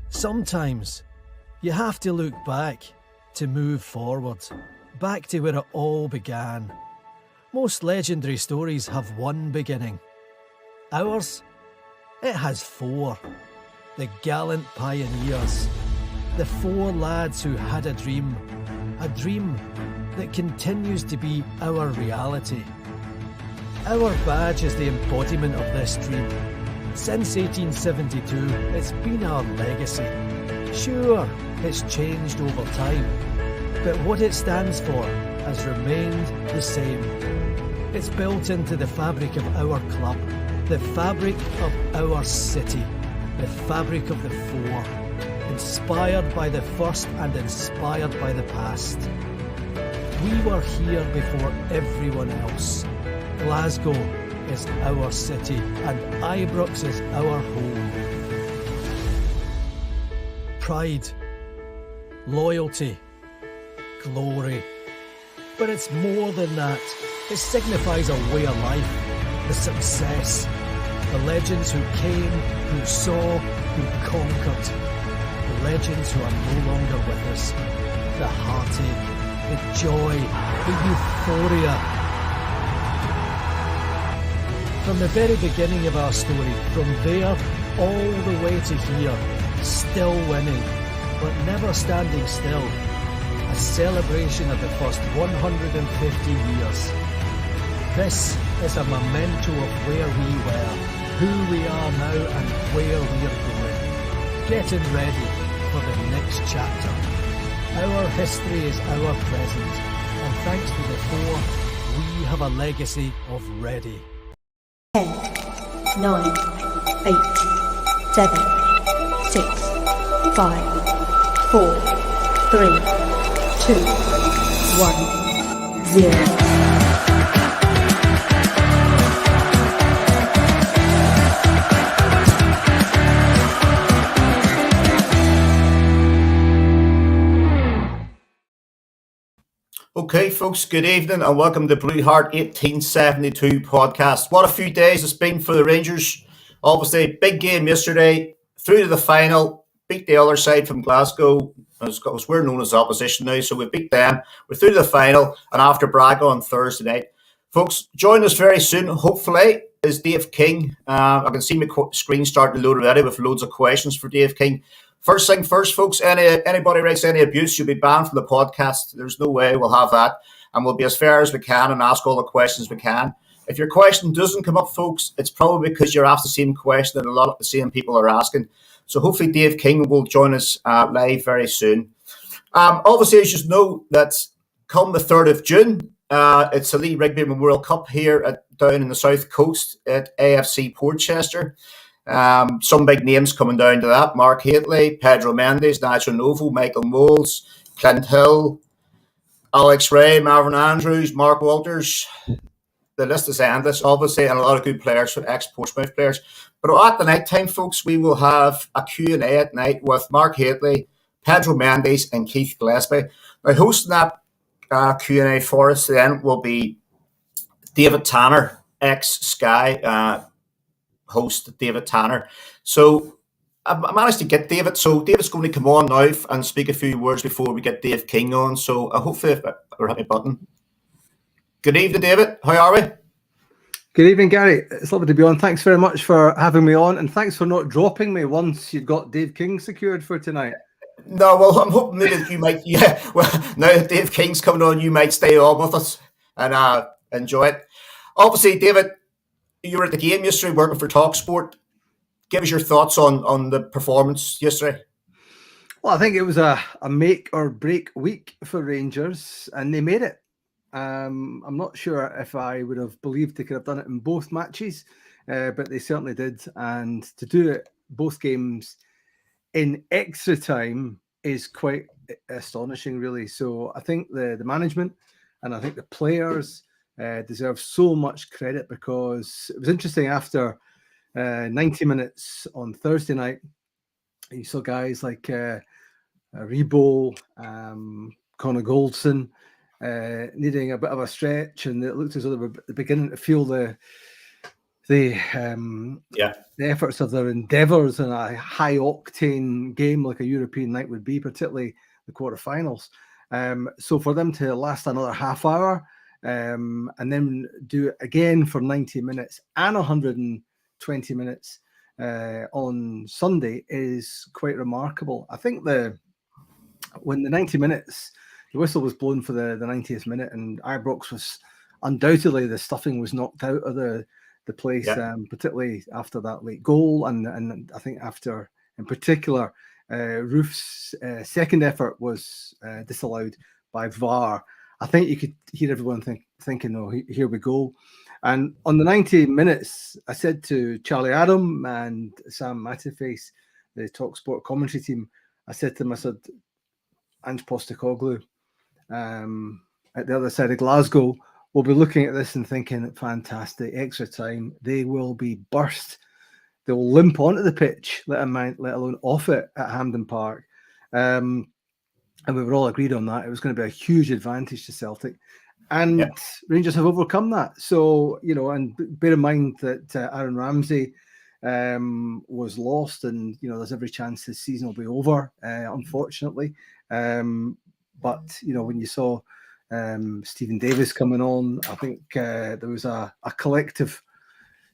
Sometimes you have to look back to move forward, back to where it all began. Most legendary stories have one beginning. Ours? It has four. The gallant pioneers. The four lads who had a dream that continues to be our reality. Our badge is the embodiment of this dream. Since 1872, it's been our legacy. Sure, it's changed over time, but what it stands for has remained the same. It's built into the fabric of our club, the fabric of our city, the fabric of the four, inspired by the first and inspired by the past. We were here before everyone else. Glasgow is our city and Ibrox is our home. Pride, loyalty, glory. But it's more than that. It signifies a way of life, the success, the legends who came, who saw, who conquered, the legends who are no longer with us, the heartache, the joy, the euphoria. From the very beginning of our story, from there all the way to here, still winning, but never standing still. A celebration of the first 150 years. This is a memento of where we were, who we are now and where we are going. Getting ready for the next chapter. Our history is our present, and thanks to the four, we have a legacy of ready. 10, 9, 8, 7, 6, 5, 4, 3, 2, 1, 0. Okay, folks, good evening and welcome to Blue Heart 1872 podcast. What a few days it's been for the Rangers. Obviously, big game yesterday, through to the final, beat the other side from Glasgow, as we're known as opposition now, so we beat them. We're through to the final and after Braga on Thursday night. Folks, join us very soon, hopefully, is Dave King. I can see my screen starting to load already with loads of questions for Dave King. First thing first, folks, anybody writes any abuse, you'll be banned from the podcast. There's no way we'll have that. And we'll be as fair as we can and ask all the questions we can. If your question doesn't come up, folks, it's probably because you're asked the same question that a lot of the same people are asking. So hopefully Dave King will join us live very soon. Obviously, as you know, that come the 3rd of June, it's the Lee Rigby Memorial Cup here down in the South Coast at AFC Portchester. Some big names coming down to that: Mark Hateley, Pedro Mendes, Nigel Novo, Michael Moles, Clint Hill, Alex Ray, Marvin Andrews, Mark Walters. The list is endless, obviously, and a lot of good players, ex-Portsmouth players. But at the night time, folks, we will have a Q&A at night with Mark Hateley, Pedro Mendes and Keith Gillespie. Now, hosting that Q&A for us then will be David Tanner, ex-Sky host David Tanner. So I managed to get David. So David's going to come on now and speak a few words before we get Dave King on. So hopefully we're happy button. Good evening, David. How are we? Good evening, Gary. It's lovely to be on. Thanks very much for having me on, and thanks for not dropping me once you'd got Dave King secured for tonight. No, well, I'm hoping that you might. Yeah, well, now that Dave King's coming on, you might stay on with us and enjoy it. Obviously, David, you were at the game yesterday working for TalkSport. Give us your thoughts on the performance yesterday. Well, I think it was a make or break week for Rangers, and they made it. I'm not sure if I would have believed they could have done it in both matches, but they certainly did. And to do it both games in extra time is quite astonishing, really. So I think the management and I think the players deserve so much credit, because it was interesting after 90 minutes on Thursday night. You saw guys like Rebo, Connor Goldson needing a bit of a stretch, and it looked as though they were beginning to feel the the Yeah. the efforts of their endeavours in a high octane game like a European night would be, particularly the quarterfinals. So for them to last another half hour and then do it again for 90 minutes and 120 minutes on Sunday is quite remarkable. I think when the 90 minutes, the whistle was blown for the 90th minute, and Ibrox was undoubtedly, the stuffing was knocked out of the place, particularly after that late goal, and I think after, in particular, Roof's second effort was disallowed by VAR. I think you could hear everyone thinking, "Oh, here we go." And on the 90 minutes, I said to Charlie Adam and Sam Matterface, the TalkSport commentary team, I said to them, I said, Ange Postecoglou at the other side of Glasgow will be looking at this and thinking, fantastic, extra time. They will be burst. They'll limp onto the pitch, let alone off it at Hampden Park. And we were all agreed on that. It was going to be a huge advantage to Celtic. And Rangers have overcome that. So, and bear in mind that Aaron Ramsey was lost, and, there's every chance his season will be over, unfortunately. But, when you saw Stephen Davis coming on, I think there was a collective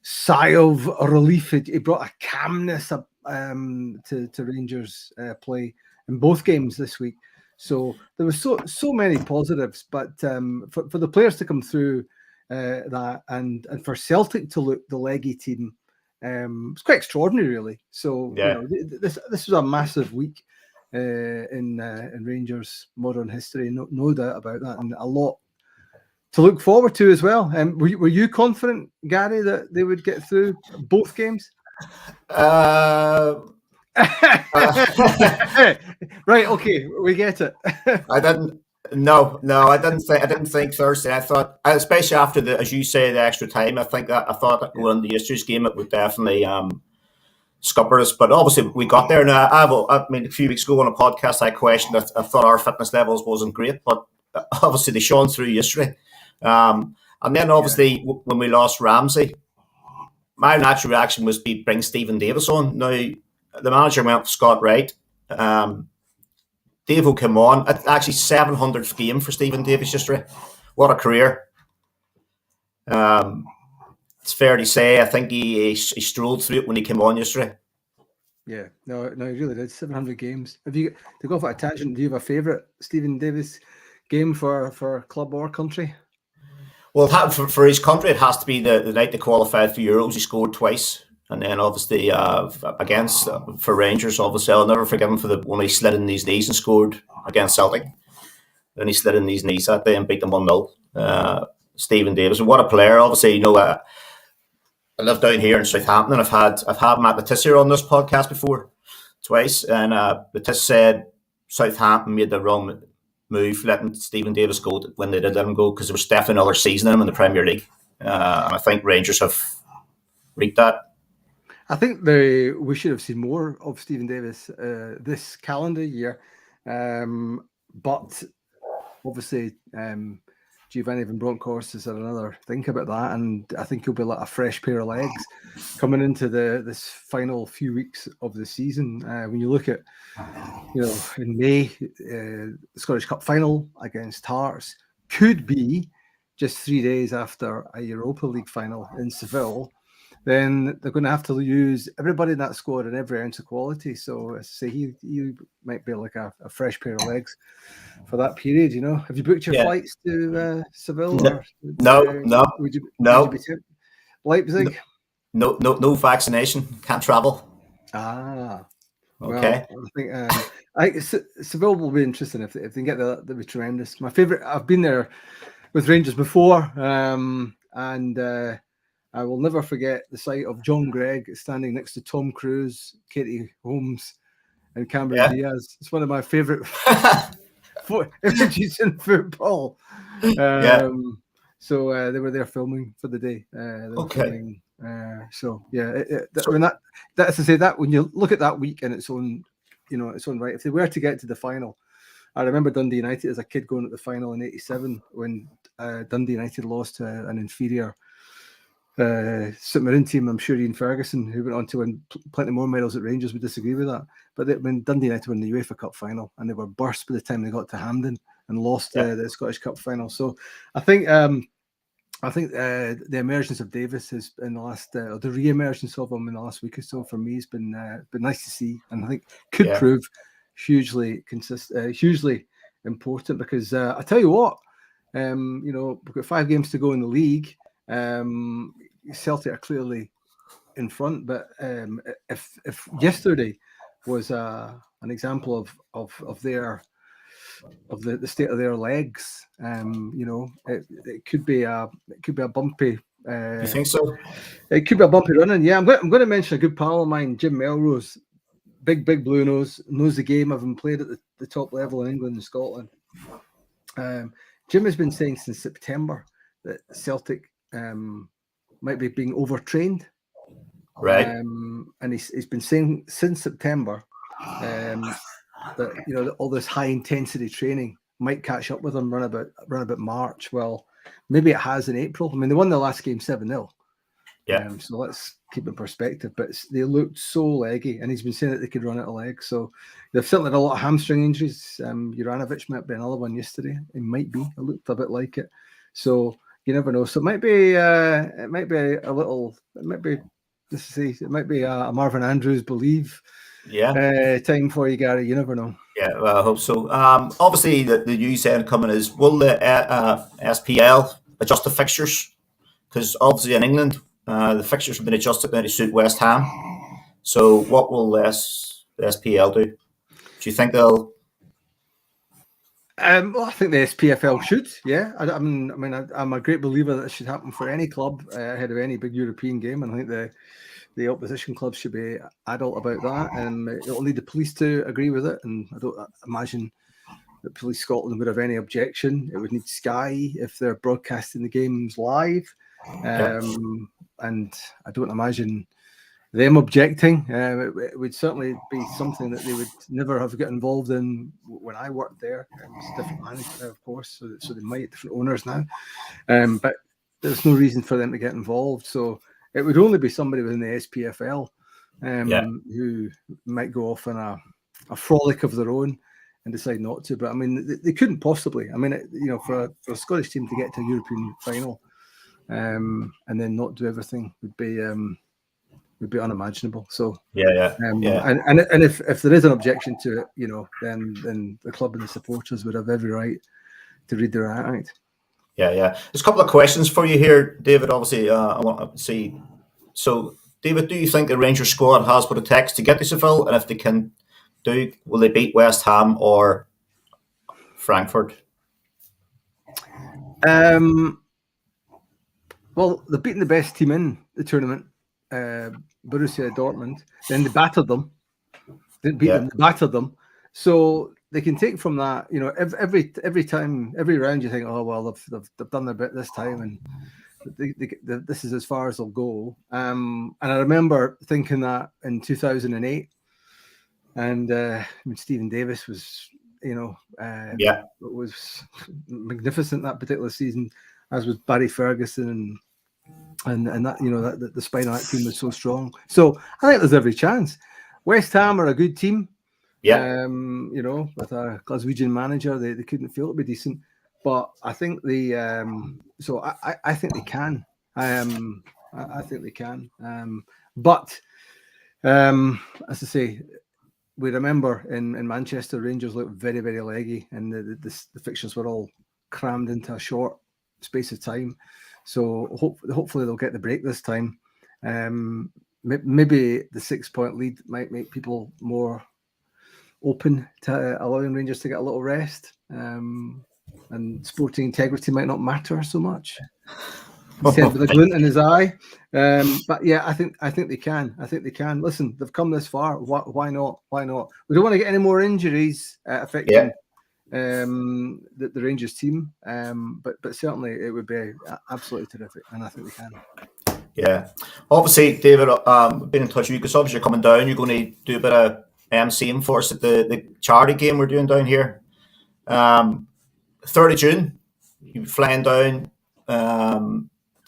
sigh of relief. It brought a calmness to Rangers play in both games this week. So there was so many positives, but for the players to come through that and for Celtic to look the leggy team, it's quite extraordinary, really. So this was a massive week in Rangers modern history, no doubt about that, and a lot to look forward to as well. Were you confident, Gary, that they would get through both games? Right, okay, we get it. I didn't think Thursday. I thought, especially after as you say, the extra time, I thought that going into yesterday's game, it would definitely scupper us. But obviously we got there. Now, I mean, a few weeks ago on a podcast, I questioned, I thought our fitness levels wasn't great, but obviously they shone through yesterday. And then obviously when we lost Ramsey, my natural reaction was to bring Stephen Davis on. Now, the manager went for Scott Wright. Dave will come on. Actually, 700th game for Stephen Davis yesterday. What a career. It's fair to say, I think he strolled through it when he came on yesterday. Yeah, no, he really did. 700 games. To go off at a tangent, do you have a favourite Stephen Davis game for club or country? Well, for his country, it has to be the night they qualified for Euros. He scored twice. And then obviously against for Rangers, obviously I'll never forgive him for when he slid in his knees and scored against Celtic. Then he slid in his knees that day and beat them 1-0. Stephen Davis, and what a player! Obviously, I live down here in Southampton, and I've had Matt Letizia on this podcast before twice, and Letizia said Southampton made the wrong move letting Stephen Davis go when they did let him go, because there was definitely another season in him in the Premier League, and I think Rangers have reaped that. I think we should have seen more of Stephen Davis this calendar year, but obviously Giovanni Van Bronckhorst has had another think about that, and I think he'll be like a fresh pair of legs coming into this final few weeks of the season. When you look at, in May, the Scottish Cup final against Hearts could be just 3 days after a Europa League final in Seville. Then they're going to have to use everybody in that squad and every ounce of quality. So I say he might be like a fresh pair of legs for that period. Have you booked your flights to Seville? No. Would you be Leipzig? No vaccination. Can't travel. Ah, okay. Well, I think Seville will be interesting if they can get that. That'd be tremendous. My favorite. I've been there with Rangers before, and I will never forget the sight of John Gregg standing next to Tom Cruise, Katie Holmes, and Cameron Diaz. It's one of my favourite images in football. So they were there filming for the day. Filming, that's to say that when you look at that week in its own, its own right, if they were to get to the final, I remember Dundee United as a kid going to the final in '87 when Dundee United lost to an inferior submarine team. I'm sure Ian Ferguson, who went on to win plenty more medals at Rangers, would disagree with that. But when Dundee United won the UEFA Cup final, and they were burst by the time they got to Hampden and lost the Scottish Cup final. So I think the emergence of Davis has in the last, or the re-emergence of him in the last week or so, for me has been nice to see, and I think could prove hugely important, because I tell you what, we've got 5 games to go in the league. Celtic are clearly in front, but if yesterday was an example of the state of their legs, it could be a bumpy. You think so? It could be a bumpy running. Yeah, I'm going to mention a good pal of mine, Jim Melrose, big blue knows the game, having played at the top level in England and Scotland. Jim has been saying since September that Celtic might be being overtrained, right? And he's been saying since September that all this high intensity training might catch up with them run about March. Well, maybe it has in April. I mean, they won the last game 7-0. Yeah. So let's keep in perspective. But they looked so leggy, and he's been saying that they could run out of legs. So they've certainly had a lot of hamstring injuries. Juranovic might be another one yesterday. It might be. It looked a bit like it. So you never know. So it might be a Marvin Andrews believe. Yeah. Time for you, Gary. You never know. Yeah, well, I hope so. Obviously, the news then coming is, will the SPL adjust the fixtures? Because obviously in England, the fixtures have been adjusted now to suit West Ham. So what will the SPL do? Do you think they'll? Well, I think the SPFL should. Yeah, I'm a great believer that it should happen for any club ahead of any big European game, and I think the opposition clubs should be adult about that, and it'll need the police to agree with it. And I don't imagine that Police Scotland would have any objection. It would need Sky if they're broadcasting the games live, and I don't imagine them objecting. It would certainly be something that they would never have got involved in when I worked there. It's a different management now, of course, so they might different owners now, but there's no reason for them to get involved. So it would only be somebody within the SPFL who might go off on a frolic of their own and decide not to. But I mean, they couldn't possibly. I mean, for a Scottish team to get to a European final and then not do everything would be unimaginable. So and if there is an objection to it, then the club and the supporters would have every right to read their act. Yeah. There's a couple of questions for you here, David. Obviously, I want to see. So, David, do you think the Rangers squad has what it takes to get to Seville? And if they can will they beat West Ham or Frankfurt? Well, they're beating the best team in the tournament, Borussia Dortmund. Then they battered them. Didn't beat them, they battered them. So they can take from that, every time, every round you think, oh, well, they've done their bit this time, and this is as far as they'll go. And I remember thinking that in 2008, and when Stephen Davis was, was magnificent that particular season, as was Barry Ferguson, and that, that the spine of that team was so strong. So I think there's every chance. West Ham are a good team. Yeah. With a Glaswegian manager, they couldn't fail to be decent. But I think I think they can. I think they can. But as I say, we remember in Manchester, Rangers looked very, very leggy, and the fixtures were all crammed into a short space of time. So hopefully they'll get the break this time. Maybe the 6-point lead might make people more open to allowing Rangers to get a little rest, and sporting integrity might not matter so much. He said with a glint in his eye. But yeah, I think they can. I think they can. Listen, they've come this far. Why not? Why not? We don't want to get any more injuries affecting the Rangers team. But certainly it would be absolutely terrific, and I think they can. Yeah. Obviously, David, we've been in touch with you because obviously you're coming down. You're going to do a bit of MCing for us at the charity game we're doing down here. 3rd of June, you're flying down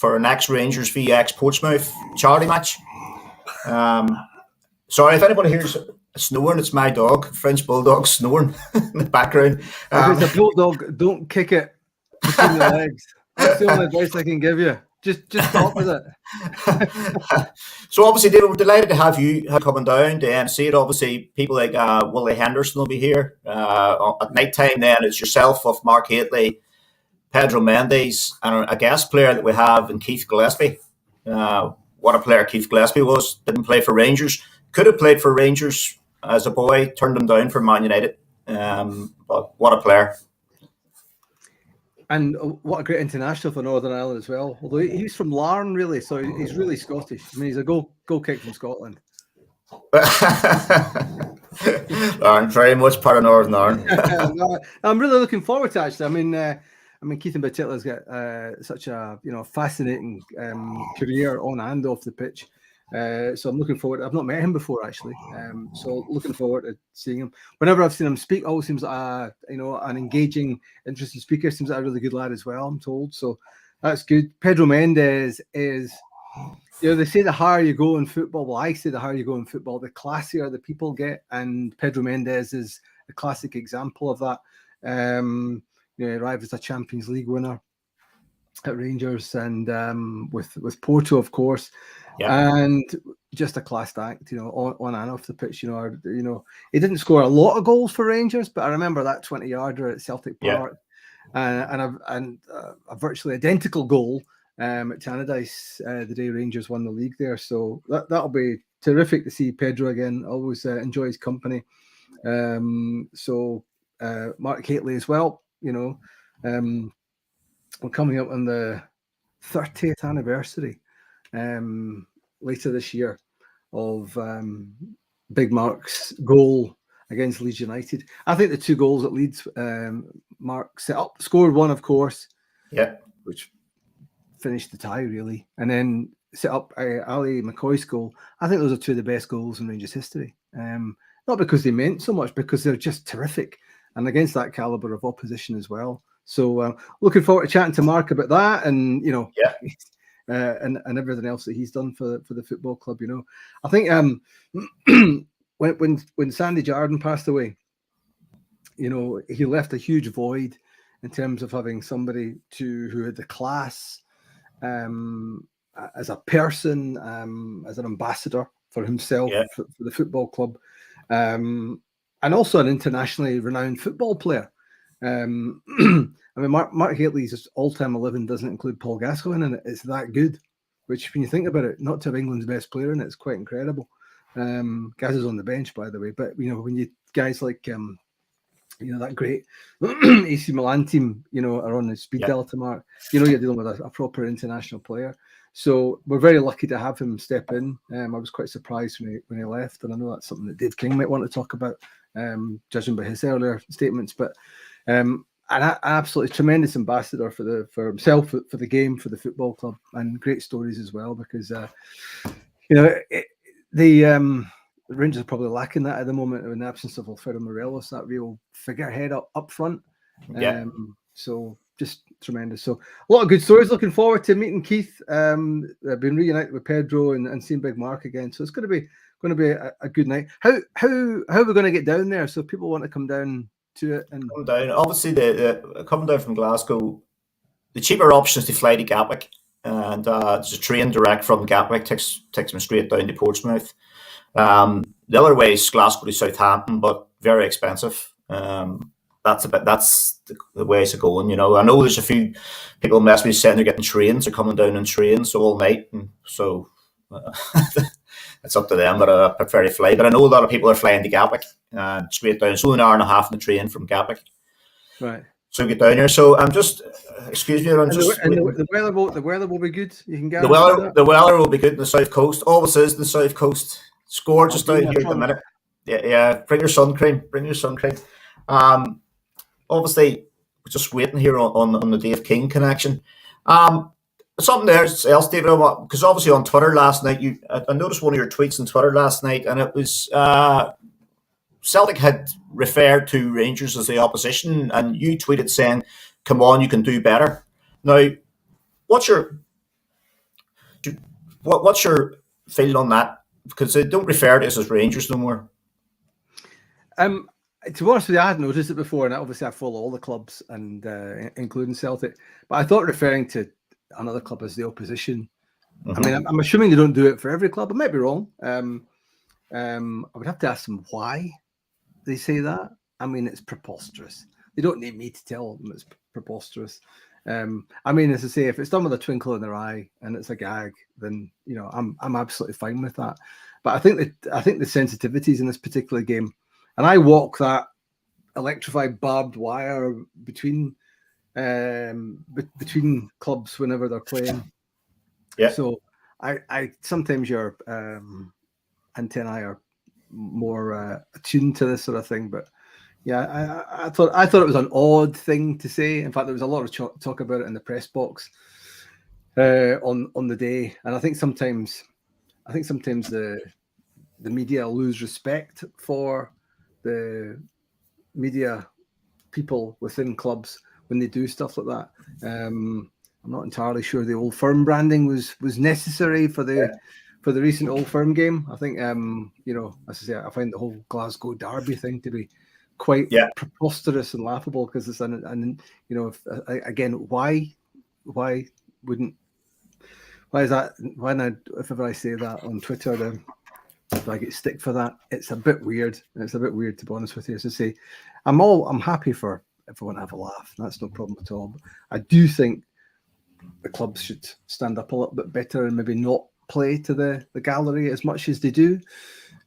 for our next Rangers v Portsmouth charity match. Sorry if anybody hears snoring, it's my dog, French Bulldog, snoring in the background. If it's a bulldog, don't kick it between the legs. That's the only advice I can give you. Just stop with it. So obviously, David, we're delighted to have you coming down to MC it. Obviously, people like Willie Henderson will be here at night time. Then it's yourself, of Mark Haitley, Pedro Mendes, and a guest player that we have in Keith Gillespie. What a player Keith Gillespie was. Didn't play for Rangers. Could have played for Rangers as a boy. Turned him down for Man United. But what a player. And what a great international for Northern Ireland as well. Although he's from Larne, really, so he's really Scottish. I mean, he's a goal kick from Scotland. Larne, very much part of Northern Ireland. I'm really looking forward to actually. I mean, Keith in particular has got such a fascinating career on and off the pitch. So I'm looking forward. I've not met him before actually, so looking forward to seeing him. Whenever I've seen him speak, always seems like an engaging, interesting speaker. Seems like a really good lad as well, I'm told. So that's good. Pedro Mendes is, they say the higher you go in football. Well, I say the higher you go in football, the classier the people get, and Pedro Mendes is a classic example of that. He arrived as a Champions League winner at Rangers, and with Porto, of course. Yeah. And just a class act, on and off the pitch. He didn't score a lot of goals for Rangers, but I remember that 20-yarder at Celtic Park, and a virtually identical goal at Tannadice the day Rangers won the league there. So that'll be terrific to see Pedro again. Always enjoy his company. So Mark Haitley as well. We're coming up on the 30th anniversary later this year of Big Mark's goal against Leeds United. I think the two goals at Leeds, Mark set up, scored one, of course, which finished the tie really, and then set up Ali McCoy's goal. I think those are two of the best goals in Rangers history. Not because they meant so much, because they're just terrific, and against that caliber of opposition as well. So looking forward to chatting to Mark about that, and and everything else that he's done for the football club. I think when Sandy Jardine passed away, he left a huge void in terms of having somebody who had the class as a person, as an ambassador for himself, for the football club, and also an internationally renowned football player. I mean, Mark Haitley's all-time 11 doesn't include Paul Gascoigne, and it's that good. Which, when you think about it, not to have England's best player in it's quite incredible. Gaz is on the bench, by the way, but when you guys like that great AC Milan team, are on the speed delta mark, you're dealing with a proper international player. So we're very lucky to have him step in. I was quite surprised when he left, and I know that's something that Dave King might want to talk about, judging by his earlier statements. But an absolutely tremendous ambassador for himself, for the game, for the football club, and great stories as well. Because the Rangers are probably lacking that at the moment in the absence of Alfredo Morelos, that real figurehead up front. So just tremendous. So a lot of good stories. Looking forward to meeting Keith. I've been reunited with Pedro and seeing Big Mark again. So it's going to be a good night. How are we going to get down there? So if people want to come down to it and come down. Obviously, the coming down from Glasgow, the cheaper option is to fly to Gatwick, and there's a train direct from Gatwick takes me straight down to Portsmouth. The other way is Glasgow to Southampton, but very expensive. That's the ways to go. And I know there's a few people mess me saying they're getting trains, they're coming down on trains all night, and so it's up to them. But I prefer to fly. But I know a lot of people are flying to Gatwick straight down. It's only an hour and a half in the train from Gatwick. Right. So get down here. So I'm just, excuse me, the weather will be good. You can the weather will be good in the south coast. Always is the south coast. It's gorgeous down here at the minute. Yeah. Bring your sun cream. Obviously, we're just waiting here on the Dave King connection. Something else, David, because obviously on Twitter last night, I noticed one of your tweets on Twitter last night, and it was Celtic had referred to Rangers as the opposition, and you tweeted saying, "Come on, you can do better." Now, what's your What's your feeling on that? Because they don't refer to us as Rangers no more. To be honest with you, I had noticed it before, and obviously I follow all the clubs, and including Celtic. But I thought referring to another club as the opposition. I mean, I'm assuming they don't do it for every club. I might be wrong. I would have to ask them why they say that. I mean, it's preposterous. They don't need me to tell them it's preposterous. I mean, as I say, if it's done with a twinkle in their eye and it's a gag, then I'm absolutely fine with that. But I think the sensitivities in this particular game, and I walk that electrified barbed wire between clubs whenever they're playing. Yeah. So I sometimes your antennae are more attuned to this sort of thing, but yeah, I thought it was an odd thing to say. In fact, there was a lot of talk about it in the press box on the day, and I think sometimes the media lose respect for the media people within clubs when they do stuff like that. I'm not entirely sure the Old Firm branding was necessary for the recent Old Firm game. I think as I say, I find the whole Glasgow Derby thing to be quite preposterous and laughable, because it's again, why is that? If ever I say that on Twitter, then if I get stick for that, it's a bit weird. It's a bit weird, to be honest with you. As I say, I'm happy for everyone to have a laugh. That's no problem at all. But I do think the clubs should stand up a little bit better and maybe not play to the gallery as much as they do.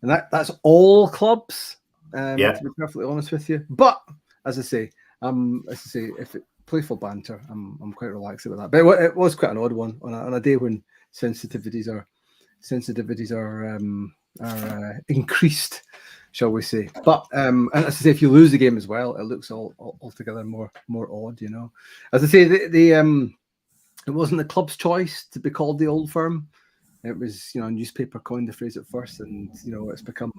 And that's all clubs, to be perfectly honest with you. But as I say, if it playful banter, I'm quite relaxed about that. But it was quite an odd one on a day when sensitivities are increased, shall we say. But and as I say, if you lose the game as well, it looks altogether more odd, As I say, it wasn't the club's choice to be called the Old Firm. It was, a newspaper coined the phrase at first, and it's become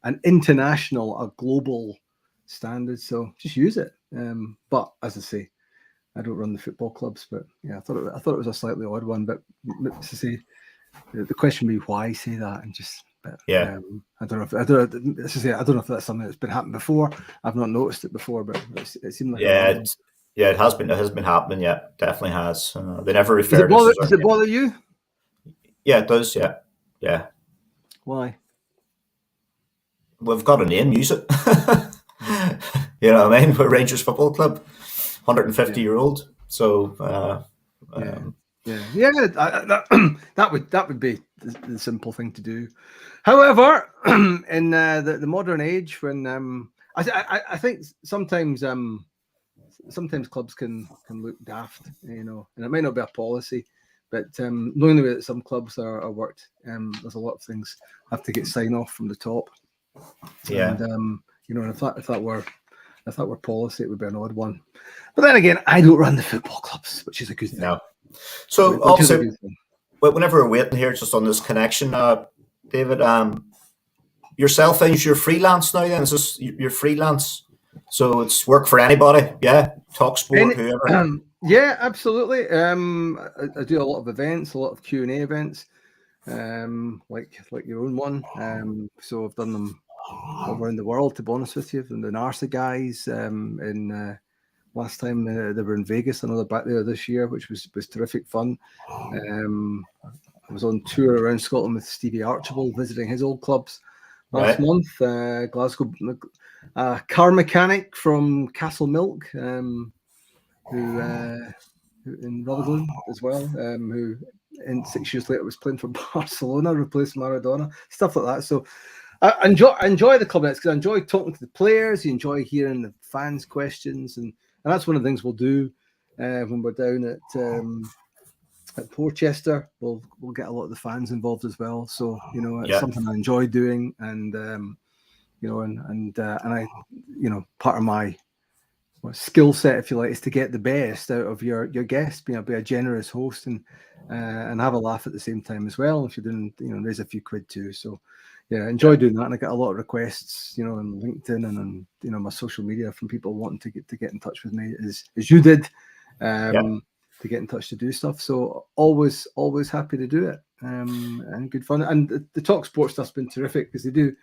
an international, a global standard. So just use it. But as I say, I don't run the football clubs, but yeah, I thought it was a slightly odd one. But as I say, the question would be why say that, and just. But, I don't know if that's something that's been happening before. I've not noticed it before, but it seemed like it has been happening. Yeah, definitely has. They never refer to us. Does it bother you? Yeah, it does. Yeah. Why? We've got a name. Use it. You know what I mean? We're Rangers Football Club, 150-year-old. So that would be the simple thing to do. However, in the modern age, when I think sometimes clubs can look daft, and it might not be a policy, but knowing the way that some clubs are worked, there's a lot of things have to get sign off from the top. Yeah, and if that were policy, it would be an odd one. But then again, I don't run the football clubs, which is a good thing. No. So also, whenever we're waiting here, just on this connection, David, yourself, is you're freelance now? Then is this you're freelance? So it's work for anybody? Yeah, talk sport, whoever. Yeah, absolutely. I do a lot of events, a lot of Q&A events, like your own one. So I've done them all around the world, to be honest with you. And the Narsa guys, last time they were in Vegas, another back there this year, which was terrific fun. I was on tour around Scotland with Stevie Archibald, visiting his old clubs last month. Glasgow, car mechanic from Castle Milk, who in Rutherglen as well, who in 6 years later was playing for Barcelona, replaced Maradona, stuff like that. So I enjoy the club because I enjoy talking to the players. You enjoy hearing the fans' questions, and that's one of the things we'll do when we're down at Portchester. We'll get a lot of the fans involved as well. So it's something I enjoy doing, and I part of my skill set, if you like, is to get the best out of your guests. Be a generous host and have a laugh at the same time as well. If you're doing, raise a few quid too. So yeah, I enjoy doing that, and I get a lot of requests, on LinkedIn and on my social media from people wanting to get in touch with me, as you did. get in touch to do stuff. So always happy to do it, and good fun. And the Talk Sport stuff's been terrific because they do,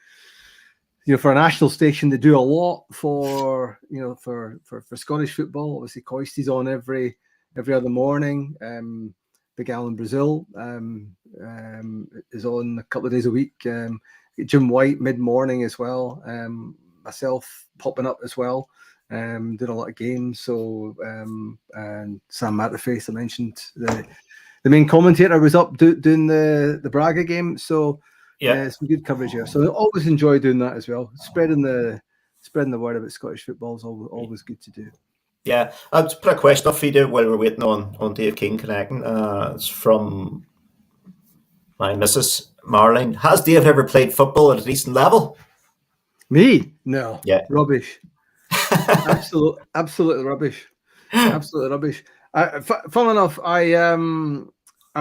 for a national station, they do a lot for Scottish football. Obviously, Coisty's on every other morning. Big Al in Brazil is on a couple of days a week. Jim White mid-morning as well. Myself popping up as well. Doing a lot of games. So and Sam Matterface, I mentioned, the main commentator was up doing the Braga game. So some good coverage here. So I always enjoy doing that as well. Spreading the word about Scottish football is always good to do. Yeah, I'll just put a question up for you while we're waiting on Dave King connecting. It's from my Mrs. Marlene. Has Dave ever played football at a decent level? Me? No. Yeah. Rubbish. Absolutely rubbish. Absolutely rubbish. Fun enough, I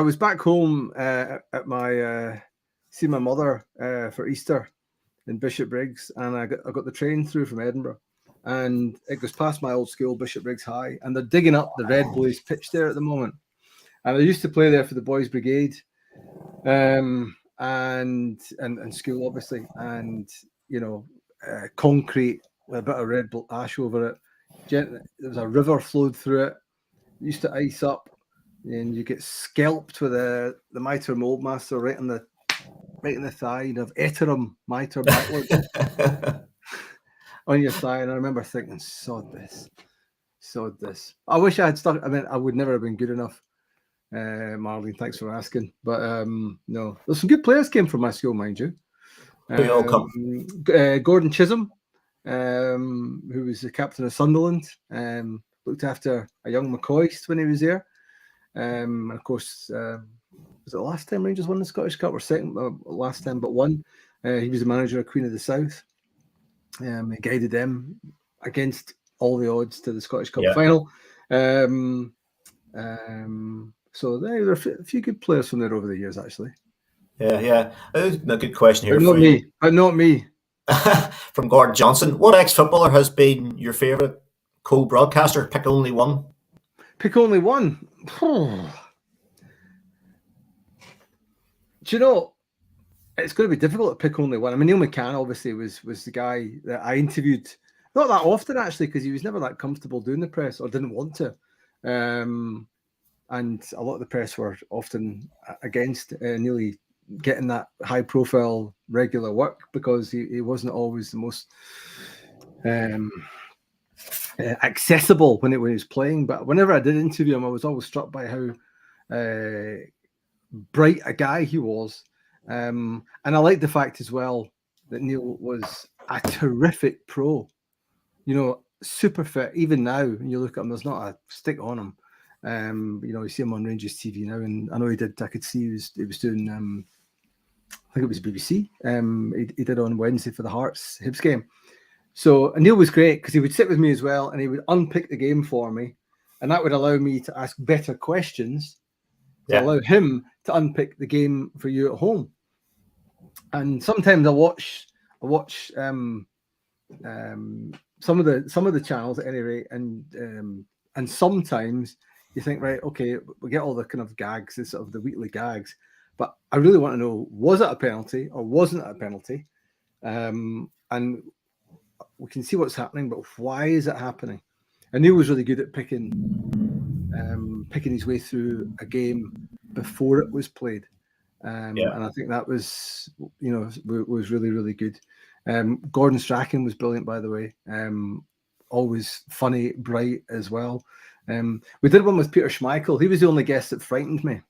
was back home at my see my mother for Easter in Bishopbriggs, and I got the train through from Edinburgh, and it goes past my old school, Bishopbriggs High, and they're digging up the Red Blaze pitch there at the moment. And I used to play there for the Boys Brigade, and school obviously, and concrete with a bit of red ash over it. There was a river flowed through it. Used to ice up, and you get scalped with the mitre moldmaster right in the thigh. You'd have Eterum mitre backwards on your thigh. And I remember thinking, sod this. I wish I had stuck. I mean, I would never have been good enough. Marlene, thanks for asking. But no, there's some good players came from my school, mind you. Gordon Chisholm, who was the captain of Sunderland, looked after a young McCoist when he was there. And of course, was it the last time Rangers won the Scottish Cup, or second last time but won? He was the manager of Queen of the South. He guided them against all the odds to the Scottish Cup final. So there were a few good players from there over the years, actually. Yeah. A good question here But not me. From Gordon Johnson. What ex-footballer has been your favourite co-broadcaster? Pick only one. Pick only one. Do you know, it's going to be difficult to pick only one. I mean, Neil McCann obviously was the guy that I interviewed, not that often actually, because he was never that comfortable doing the press or didn't want to. And a lot of the press were often against Neil getting that high profile regular work because he wasn't always the most accessible when he was playing. But whenever I did interview him, I was always struck by how bright a guy he was. And I like the fact as well that Neil was a terrific pro, super fit. Even now, when you look at him, there's not a stick on him. You see him on Rangers TV now, and I know I could see he was doing, I think it was BBC. He did on Wednesday for the Hearts Hibs game. So Neil was great because he would sit with me as well, and he would unpick the game for me, and that would allow me to ask better questions to allow him to unpick the game for you at home. And sometimes I watch some of the channels at any rate, and sometimes you think, right, okay, we get all the kind of gags, the sort of the weekly gags, but I really want to know, was it a penalty or wasn't it a penalty? And we can see what's happening, but why is it happening? And Neil was really good at picking his way through a game before it was played. And I think that was really, really good. Gordon Strachan was brilliant, by the way. Always funny, bright as well. We did one with Peter Schmeichel. He was the only guest that frightened me.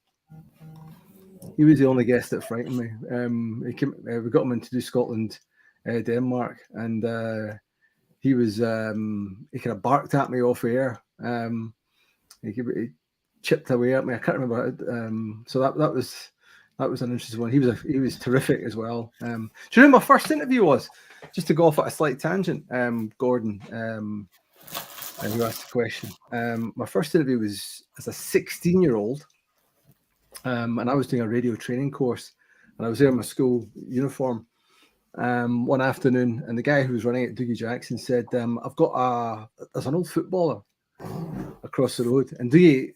We got him in to do Scotland, Denmark, and he was he kind of barked at me off air. He chipped away at me. I can't remember. So that was an interesting one. He was terrific as well. Do you know who my first interview was? Just to go off at a slight tangent, Gordon, who asked the question. My first interview was as a 16-year-old, and I was doing a radio training course, and I was there in my school uniform one afternoon, and the guy who was running it, Dougie Jackson, said, there's an old footballer across the road, and Dougie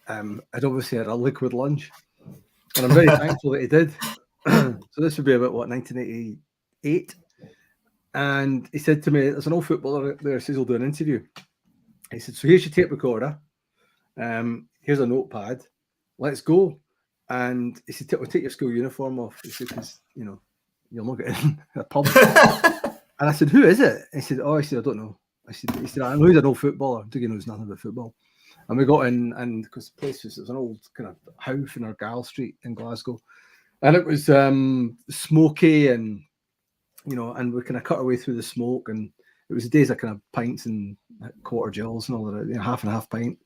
I'd obviously had a liquid lunch, and I'm very thankful that he did. So this would be about 1988, and he said to me, "There's an old footballer there says he'll do an interview." He said, "So here's your tape recorder. Here's a notepad. Let's go." And he said, "We'll take your school uniform off." He said, "Because you'll not get in a pub." And I said, "Who is it?" He said, "Oh," he said, "I don't know." He said, "I know he's an old footballer. Dougie knows nothing about football." And we got in, and because the place was an old kind of house in Argyle Street in Glasgow, and it was smoky, and and we kind of cut our way through the smoke, and it was the days of kind of pints and quarter gills and all that, half and half pint.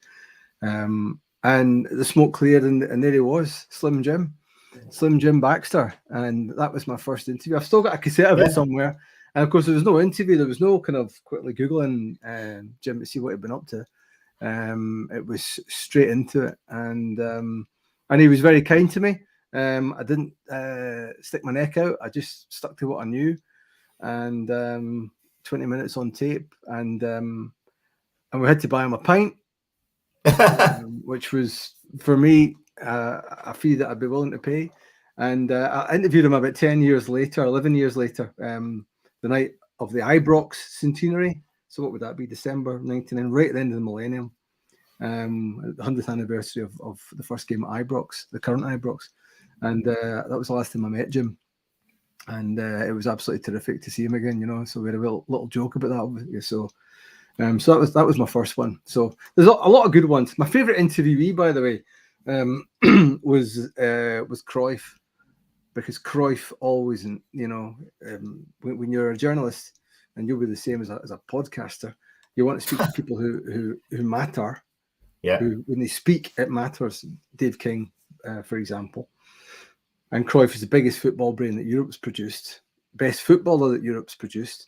And the smoke cleared, and there he was, Slim Jim Baxter, and that was my first interview. I've still got a cassette of it somewhere, and of course there was no interview, there was no kind of quickly googling Jim to see what he'd been up to. It was straight into it, and he was very kind to me. I didn't stick my neck out. I just stuck to what I knew, and 20 minutes on tape, and we had to buy him a pint, which was for me a fee that I'd be willing to pay. And I interviewed him about 11 years later, the night of the Ibrox centenary. So what would that be? December 99, right at the end of the millennium, the 100th anniversary of the first game at Ibrox, the current Ibrox. And that was the last time I met Jim. And it was absolutely terrific to see him again, so we had a little joke about that, obviously. So that was my first one. So there's a lot of good ones. My favourite interviewee, by the way, was Cruyff, because Cruyff always, when you're a journalist, and you'll be the same as a podcaster, you want to speak to people who matter. Yeah. Who, when they speak, it matters. Dave King, for example. And Cruyff is the biggest football brain that Europe's produced, best footballer that Europe's produced.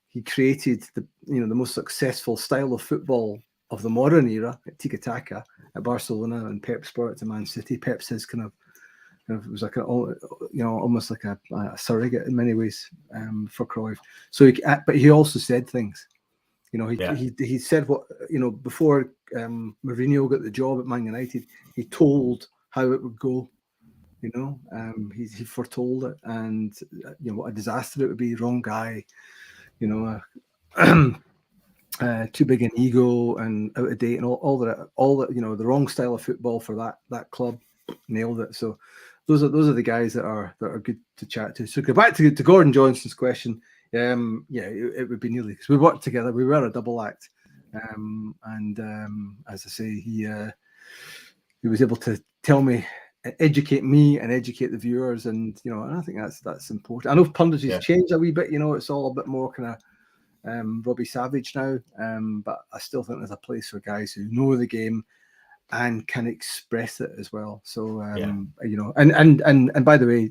He created the most successful style of football of the modern era at tiki-taka at Barcelona, and Pep's brought it to Man City. Pep's his kind of it was like almost like a surrogate in many ways for Cruyff. So, but he also said things. He said what before Mourinho got the job at Man United. He told how it would go. He foretold it, and what a disaster it would be. Wrong guy, too big an ego and out of date, and all that. The wrong style of football for that club. Nailed it. So those are the guys that are good to chat to. So go back to Gordon Johnson's question. It would be nearly, because we worked together. We were a double act, and as I say, he was able to tell me, educate me, and educate the viewers, and and I think that's important. I know punditry's changed a wee bit. It's all a bit more kind of Robbie Savage now, but I still think there's a place for guys who know the game and can express it as well. So and by the way,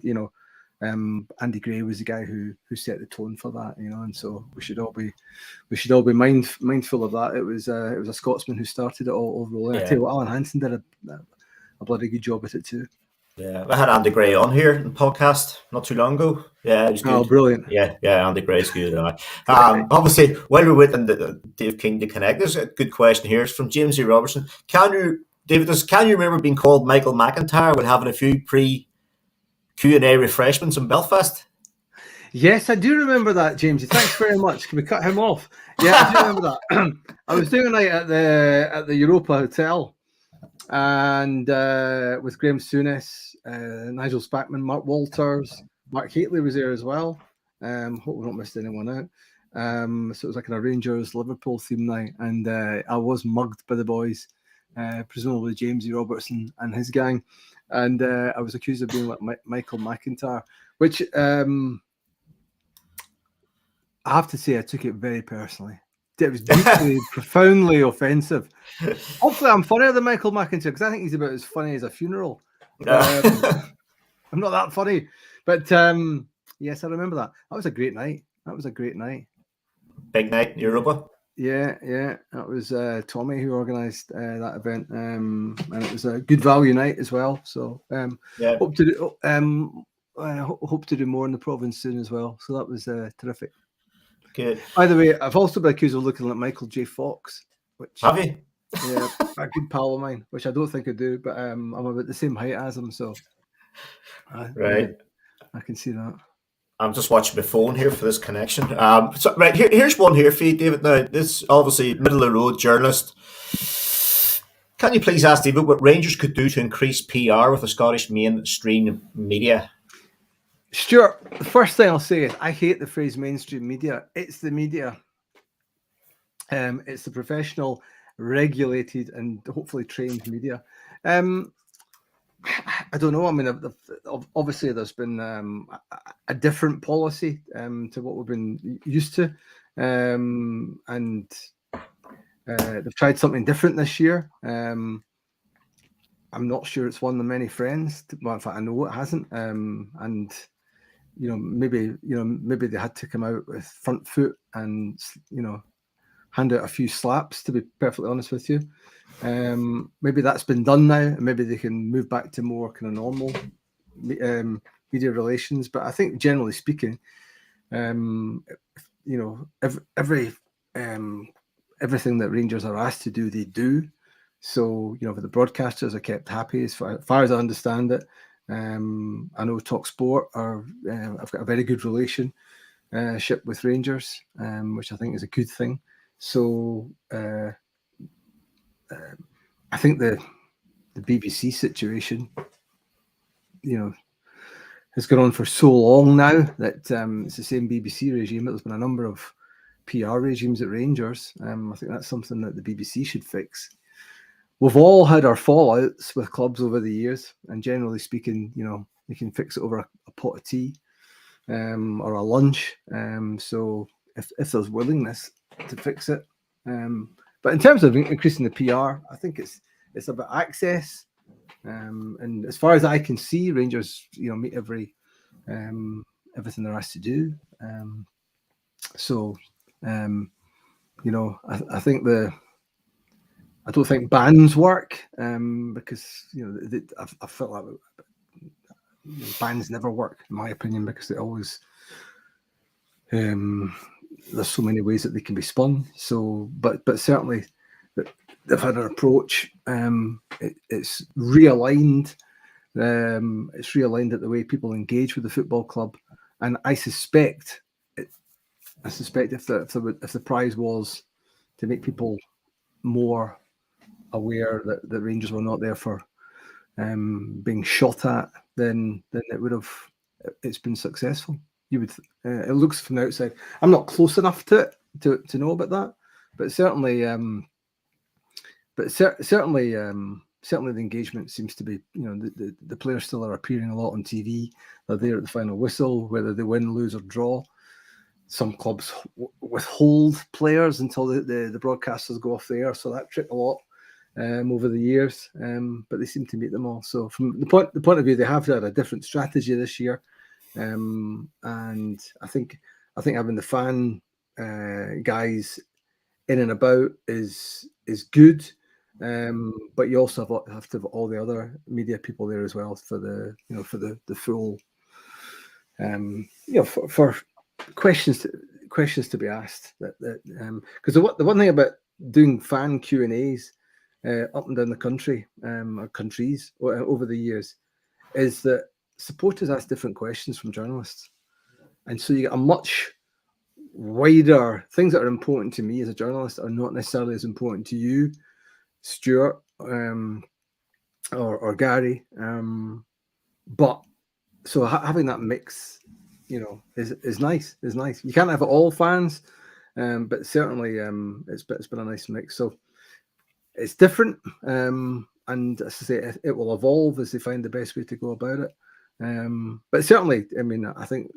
Andy Gray was the guy who set the tone for that, and so we should all be mindful of that. It was a Scotsman who started it all rolling. I tell you what, Alan Hansen did a bloody good job at it too. Yeah, I had Andy Gray on here in the podcast not too long ago. Yeah, it was good. Oh, brilliant. Yeah, Andy Gray's good. Obviously, while we're waiting the Dave King to connect, there's a good question here. It's from James E. Robertson. Can you remember being called Michael McIntyre when having a few pre-Q&A refreshments in Belfast? Yes, I do remember that, Jamesy. Thanks very much. Can we cut him off? Yeah, I do remember that. I was doing a night at the Europa Hotel, and with Graham Souness, Nigel Spackman, Mark Walters, Mark Haitley was there as well. Hope we don't miss anyone out. So it was like a Rangers Liverpool theme night, and I was mugged by the boys, presumably James E. Robertson and his gang, and I was accused of being like Michael McIntyre, which I have to say I took it very personally. It was deeply, profoundly offensive. Hopefully, I'm funnier than Michael McIntyre, because I think he's about as funny as a funeral. I'm not that funny, but yes, I remember that. That was a great night. Big night in Europa. Yeah. That was Tommy who organised that event, and it was a good value night as well. So hope to do more in the province soon as well. So that was terrific. Good. By the way, I've also been accused of looking like Michael J. Fox. Have you? Yeah, a good pal of mine, which I don't think I do, but I'm about the same height as him, so maybe Right. I can see that. I'm just watching my phone here for this connection. Right here's one here for you, David. Now, this obviously middle of the road journalist. Can you please ask David what Rangers could do to increase PR with the Scottish mainstream media? Stuart, the first thing I'll say is I hate the phrase mainstream media. It's the media. It's the professional, regulated, and hopefully trained media. I don't know. I mean, obviously, there's been a different policy to what we've been used to, and they've tried something different this year. I'm not sure it's won them many friends. Well, in fact, I know it hasn't. And maybe they had to come out with front foot and hand out a few slaps. To be perfectly honest with you. Maybe that's been done now, and maybe they can move back to more kind of normal media relations. But I think, generally speaking, everything that Rangers are asked to do, they do. So the broadcasters are kept happy as far as I understand it. I know TalkSport I've got a very good relationship with Rangers, which I think is a good thing. So. I think the BBC situation, has gone on for so long now that it's the same BBC regime. There's been a number of PR regimes at Rangers. I think that's something that the BBC should fix. We've all had our fallouts with clubs over the years, and generally speaking, you can fix it over a pot of tea or a lunch. So if there's willingness to fix it. But in terms of increasing the PR, I think it's about access, and as far as I can see, Rangers meet everything they're asked to do. I think I don't think bans work because I felt like bans never work in my opinion because they always. There's so many ways that they can be spun. So, but certainly they've had an approach. It's realigned. It's realigned at the way people engage with the football club, and I suspect if the prize was to make people more aware that Rangers were not there for being shot at, then it would have. It's been successful. You would. It looks from the outside. I'm not close enough to it to know about that, but certainly, certainly the engagement seems to be. The players still are appearing a lot on TV. They're there at the final whistle, whether they win, lose, or draw. Some clubs withhold players until the broadcasters go off the air, so that tricked a lot over the years. But they seem to meet them all. So from the point of view, they have had a different strategy this year. And I think having the fan guys in and about is good, but you also have to have all the other media people there as well for the full for questions to be asked that because the one thing about doing fan Q&As up and down the country or countries over the years is that supporters ask different questions from journalists, and so you get a much wider things that are important to me as a journalist are not necessarily as important to you, Stuart, or Gary. But so having that mix, is nice. Is nice. You can't have all fans, but certainly it's been a nice mix. So it's different, and as I say, it will evolve as they find the best way to go about it. But certainly, I mean, I think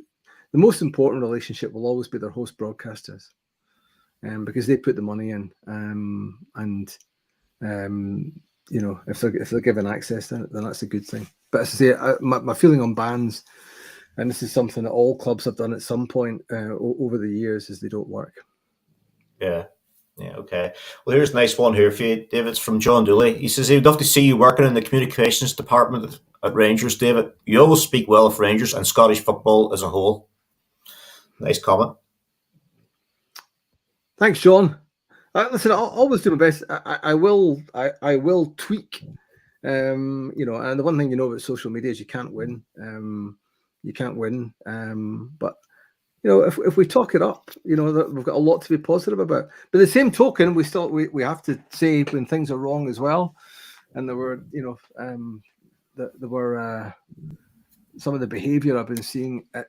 the most important relationship will always be their host broadcasters, because they put the money in, and if they're given access, then that's a good thing. But as I say, my feeling on bans, and this is something that all clubs have done at some point over the years, is they don't work. Yeah. Yeah, okay. Well, here's a nice one here for you, David. It's from John Dooley. He says he would love to see you working in the communications department at Rangers, David. You always speak well of Rangers and Scottish football as a whole. Nice comment. Thanks, John. Listen, I'll always do my best. I will tweak. And the one thing you know about social media is you can't win. You can't win. But if we talk it up, that we've got a lot to be positive about. But the same token, we have to say when things are wrong as well. And there were, there were some of the behaviour I've been seeing at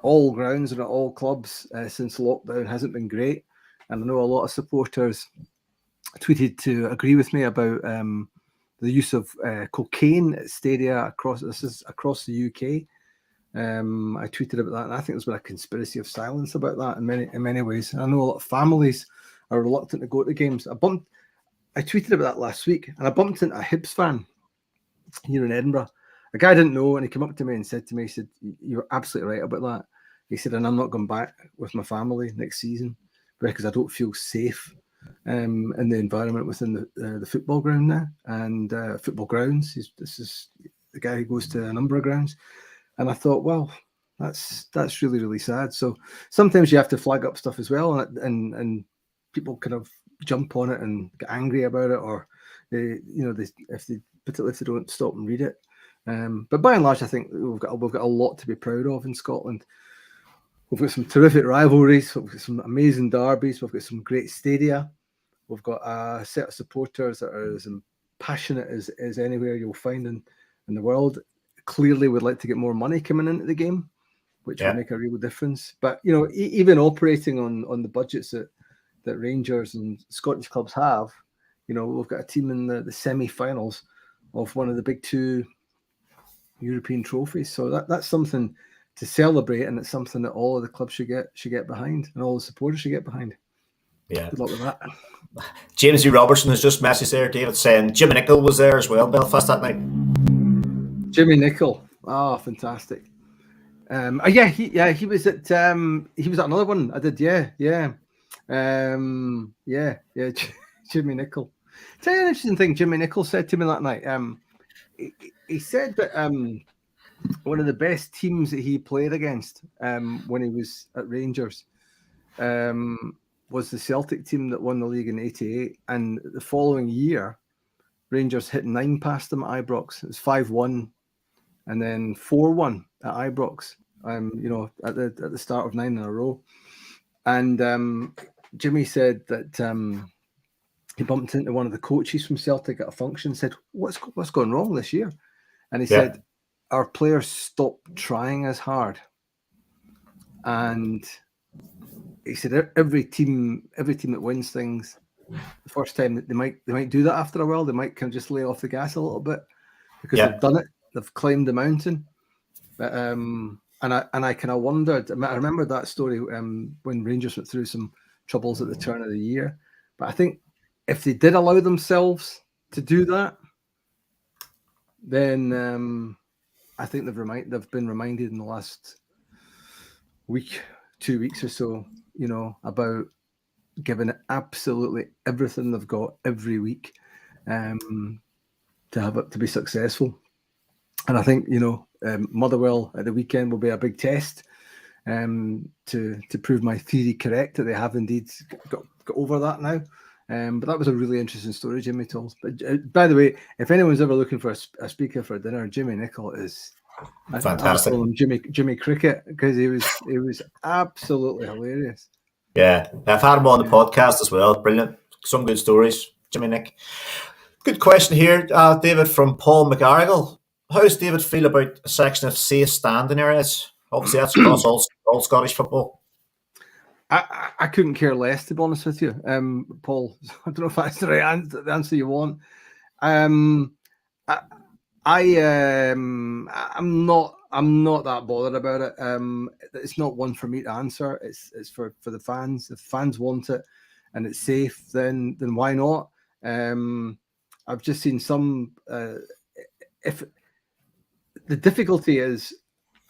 all grounds and at all clubs since lockdown hasn't been great. And I know a lot of supporters tweeted to agree with me about the use of cocaine at stadia across the UK. I tweeted about that, and I think there's been a conspiracy of silence about that in many ways. And I know a lot of families are reluctant to go to games. I tweeted about that last week, and I bumped into a Hibs fan here in Edinburgh. A guy I didn't know, and he came up to me and said to me, he said, "You're absolutely right about that." He said, "And I'm not going back with my family next season because I don't feel safe in the environment within the football ground now and football grounds." This is the guy who goes to a number of grounds. And I thought, well, that's really, really sad. So sometimes you have to flag up stuff as well, and people kind of jump on it and get angry about it, or particularly if they don't stop and read it. But by and large, I think we've got a lot to be proud of in Scotland. We've got some terrific rivalries. We've got some amazing derbies. We've got some great stadia. We've got a set of supporters that are as passionate as anywhere you'll find in the world. Clearly, we'd like to get more money coming into the game, which would make a real difference. But even operating on the budgets that Rangers and Scottish clubs have, we've got a team in the semi-finals of one of the big two European trophies. So that's something to celebrate, and it's something that all of the clubs should get behind, and all the supporters should get behind. Yeah. Good luck with that. James E. Robertson has just messaged there, David, saying Jimmy Nicholl was there as well in Belfast that night. Jimmy Nicholl. Oh, fantastic. He was at another one I did. Jimmy Nicholl. Tell you an interesting thing Jimmy Nicholl said to me that night. He said that one of the best teams that he played against when he was at Rangers was the Celtic team that won the league in '88, and the following year Rangers hit 9 past them at Ibrox. It was 5-1 and then 4-1 at Ibrox, at the start of 9 in a row. And Jimmy said that he bumped into one of the coaches from Celtic at a function and said, what's going wrong this year? And he said, our players stopped trying as hard. And he said every team that wins things, the first time they might do that after a while, they might kind of just lay off the gas a little bit because they've done it. They've climbed the mountain. But and I kind of wondered. I remember that story when Rangers went through some troubles at the turn of the year. But I think if they did allow themselves to do that, then I think they've been reminded in the last week, 2 weeks or so, about giving absolutely everything they've got every week to have it to be successful. And I think Motherwell at the weekend will be a big test to prove my theory correct that they have indeed got over that now. But that was a really interesting story Jimmy told. But by the way, if anyone's ever looking for a speaker for dinner, Jimmy Nicholl is fantastic. I call him Jimmy Cricket because he was absolutely hilarious. Yeah, I've had him on the podcast as well. Brilliant, some good stories, Jimmy Nick. Good question here, David, from Paul McGarrigle. How does David feel about a section of safe standing areas? Obviously, that's across all Scottish football. I couldn't care less, to be honest with you, Paul. I don't know if that's the right the answer you want. I'm not that bothered about it. It's not one for me to answer. It's for the fans. If fans want it and it's safe, then why not? I've just seen some. If the difficulty is,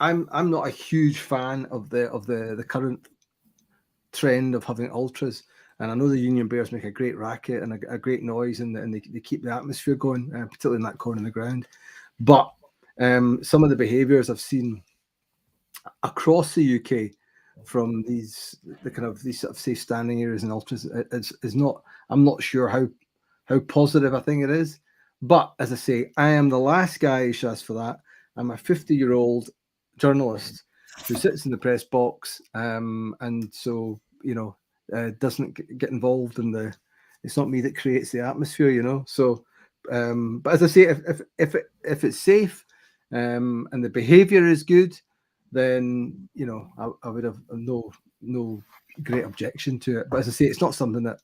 I'm not a huge fan of the current trend of having ultras, and I know the Union Bears make a great racket and a great noise, and they keep the atmosphere going, particularly in that corner of the ground. But some of the behaviours I've seen across the UK from these sort of safe standing areas and ultras is not. I'm not sure how positive I think it is. But as I say, I am the last guy who should ask for that. I'm a 50-year-old journalist who sits in the press box, and so doesn't get involved in the. It's not me that creates the atmosphere, So, but as I say, if it's safe, and the behaviour is good, then I would have no great objection to it. But as I say, it's not something that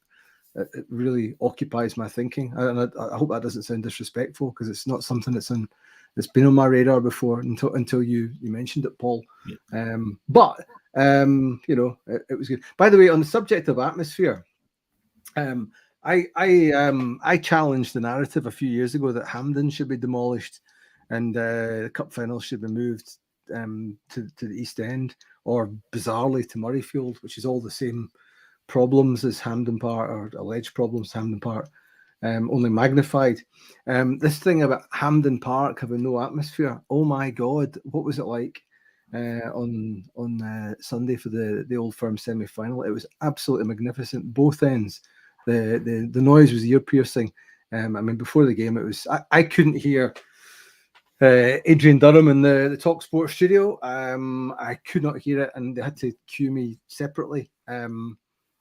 it really occupies my thinking, and I hope that doesn't sound disrespectful, because it's not something that's been on my radar before until you mentioned it, Paul. Yeah. But it was good. By the way, on the subject of atmosphere, I challenged the narrative a few years ago that Hampden should be demolished and the cup final should be moved to the East End, or bizarrely to Murrayfield, which is all the same problems as Hampden Park, or alleged problems Hampden Park, only magnified. This thing about Hampden Park having no atmosphere, oh my God, what was it like on Sunday for the Old Firm semi-final? It was absolutely magnificent, both ends. The noise was ear piercing. Before the game, it was I couldn't hear Adrian Durham in the Talk Sport studio. I could not hear it, and they had to cue me separately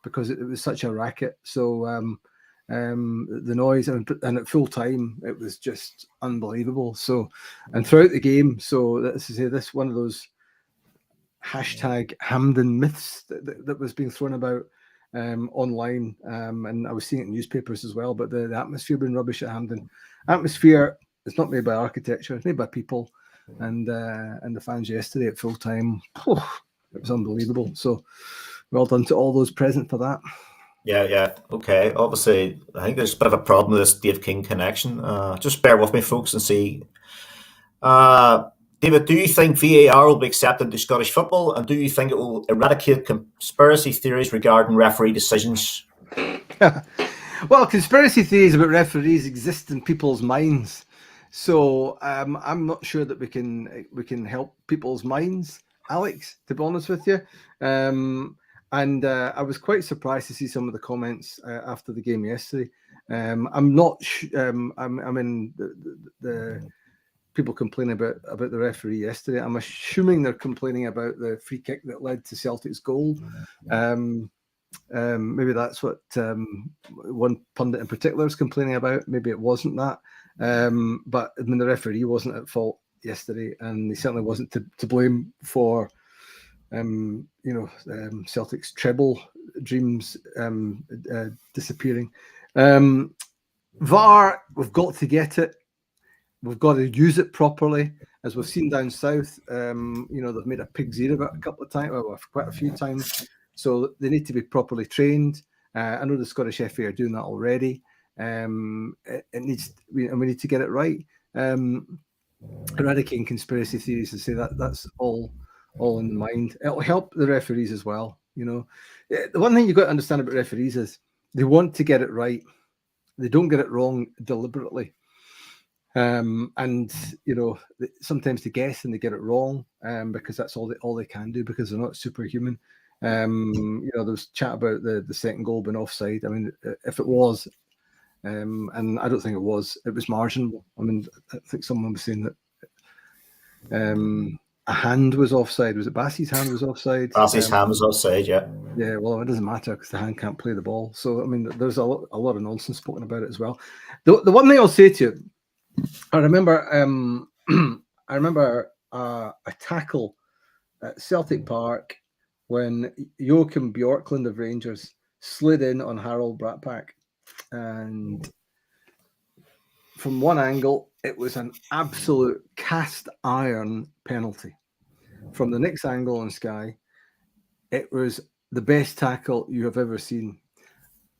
because it was such a racket. So the noise and at full time, it was just unbelievable. So, and throughout the game, so this one of those hashtag Hampden myths that was being thrown about online, and I was seeing it in newspapers as well. But the atmosphere being rubbish at Hampden. Atmosphere is not made by architecture; it's made by people. And the fans yesterday at full time, it was unbelievable. So well done to all those present for that. Yeah. Okay. Obviously, I think there's a bit of a problem with this Dave King connection. Just bear with me, folks, and see. David, do you think VAR will be accepted to Scottish football, and do you think it will eradicate conspiracy theories regarding referee decisions? Well, conspiracy theories about referees exist in people's minds, so I'm not sure that we can help people's minds, Alex, to be honest with you. And I was quite surprised to see some of the comments after the game yesterday. I'm not. The people complaining about the referee yesterday. I'm assuming they're complaining about the free kick that led to Celtic's goal. Maybe that's what one pundit in particular is complaining about. Maybe it wasn't that. But the referee wasn't at fault yesterday, and he certainly wasn't to blame for Celtic's treble dreams disappearing. VAR, we've got to get it. We've got to use it properly, as we've seen down south. They've made a pig's ear of it a couple of times, well, quite a few times. So they need to be properly trained. I know the Scottish FA are doing that already. It needs, and we need to get it right. Eradicating conspiracy theories, to say that's all in the mind. It'll help the referees as well. The one thing you've got to understand about referees is they want to get it right. They don't get it wrong deliberately. Sometimes they guess and they get it wrong because that's all they can do, because they're not superhuman. There was chat about the second goal being offside. If it was, and I don't think it was marginal. I think someone was saying that a hand was offside. Was it Bassey's hand was offside? Bassey's hand was offside, yeah. Yeah, well, it doesn't matter because the hand can't play the ball. So, there's a lot of nonsense spoken about it as well. The one thing I'll say to you, I remember a tackle at Celtic Park when Joachim Bjorklund of Rangers slid in on Harold Bratpack, and from one angle it was an absolute cast iron penalty. From the next angle on Sky, it was the best tackle you have ever seen.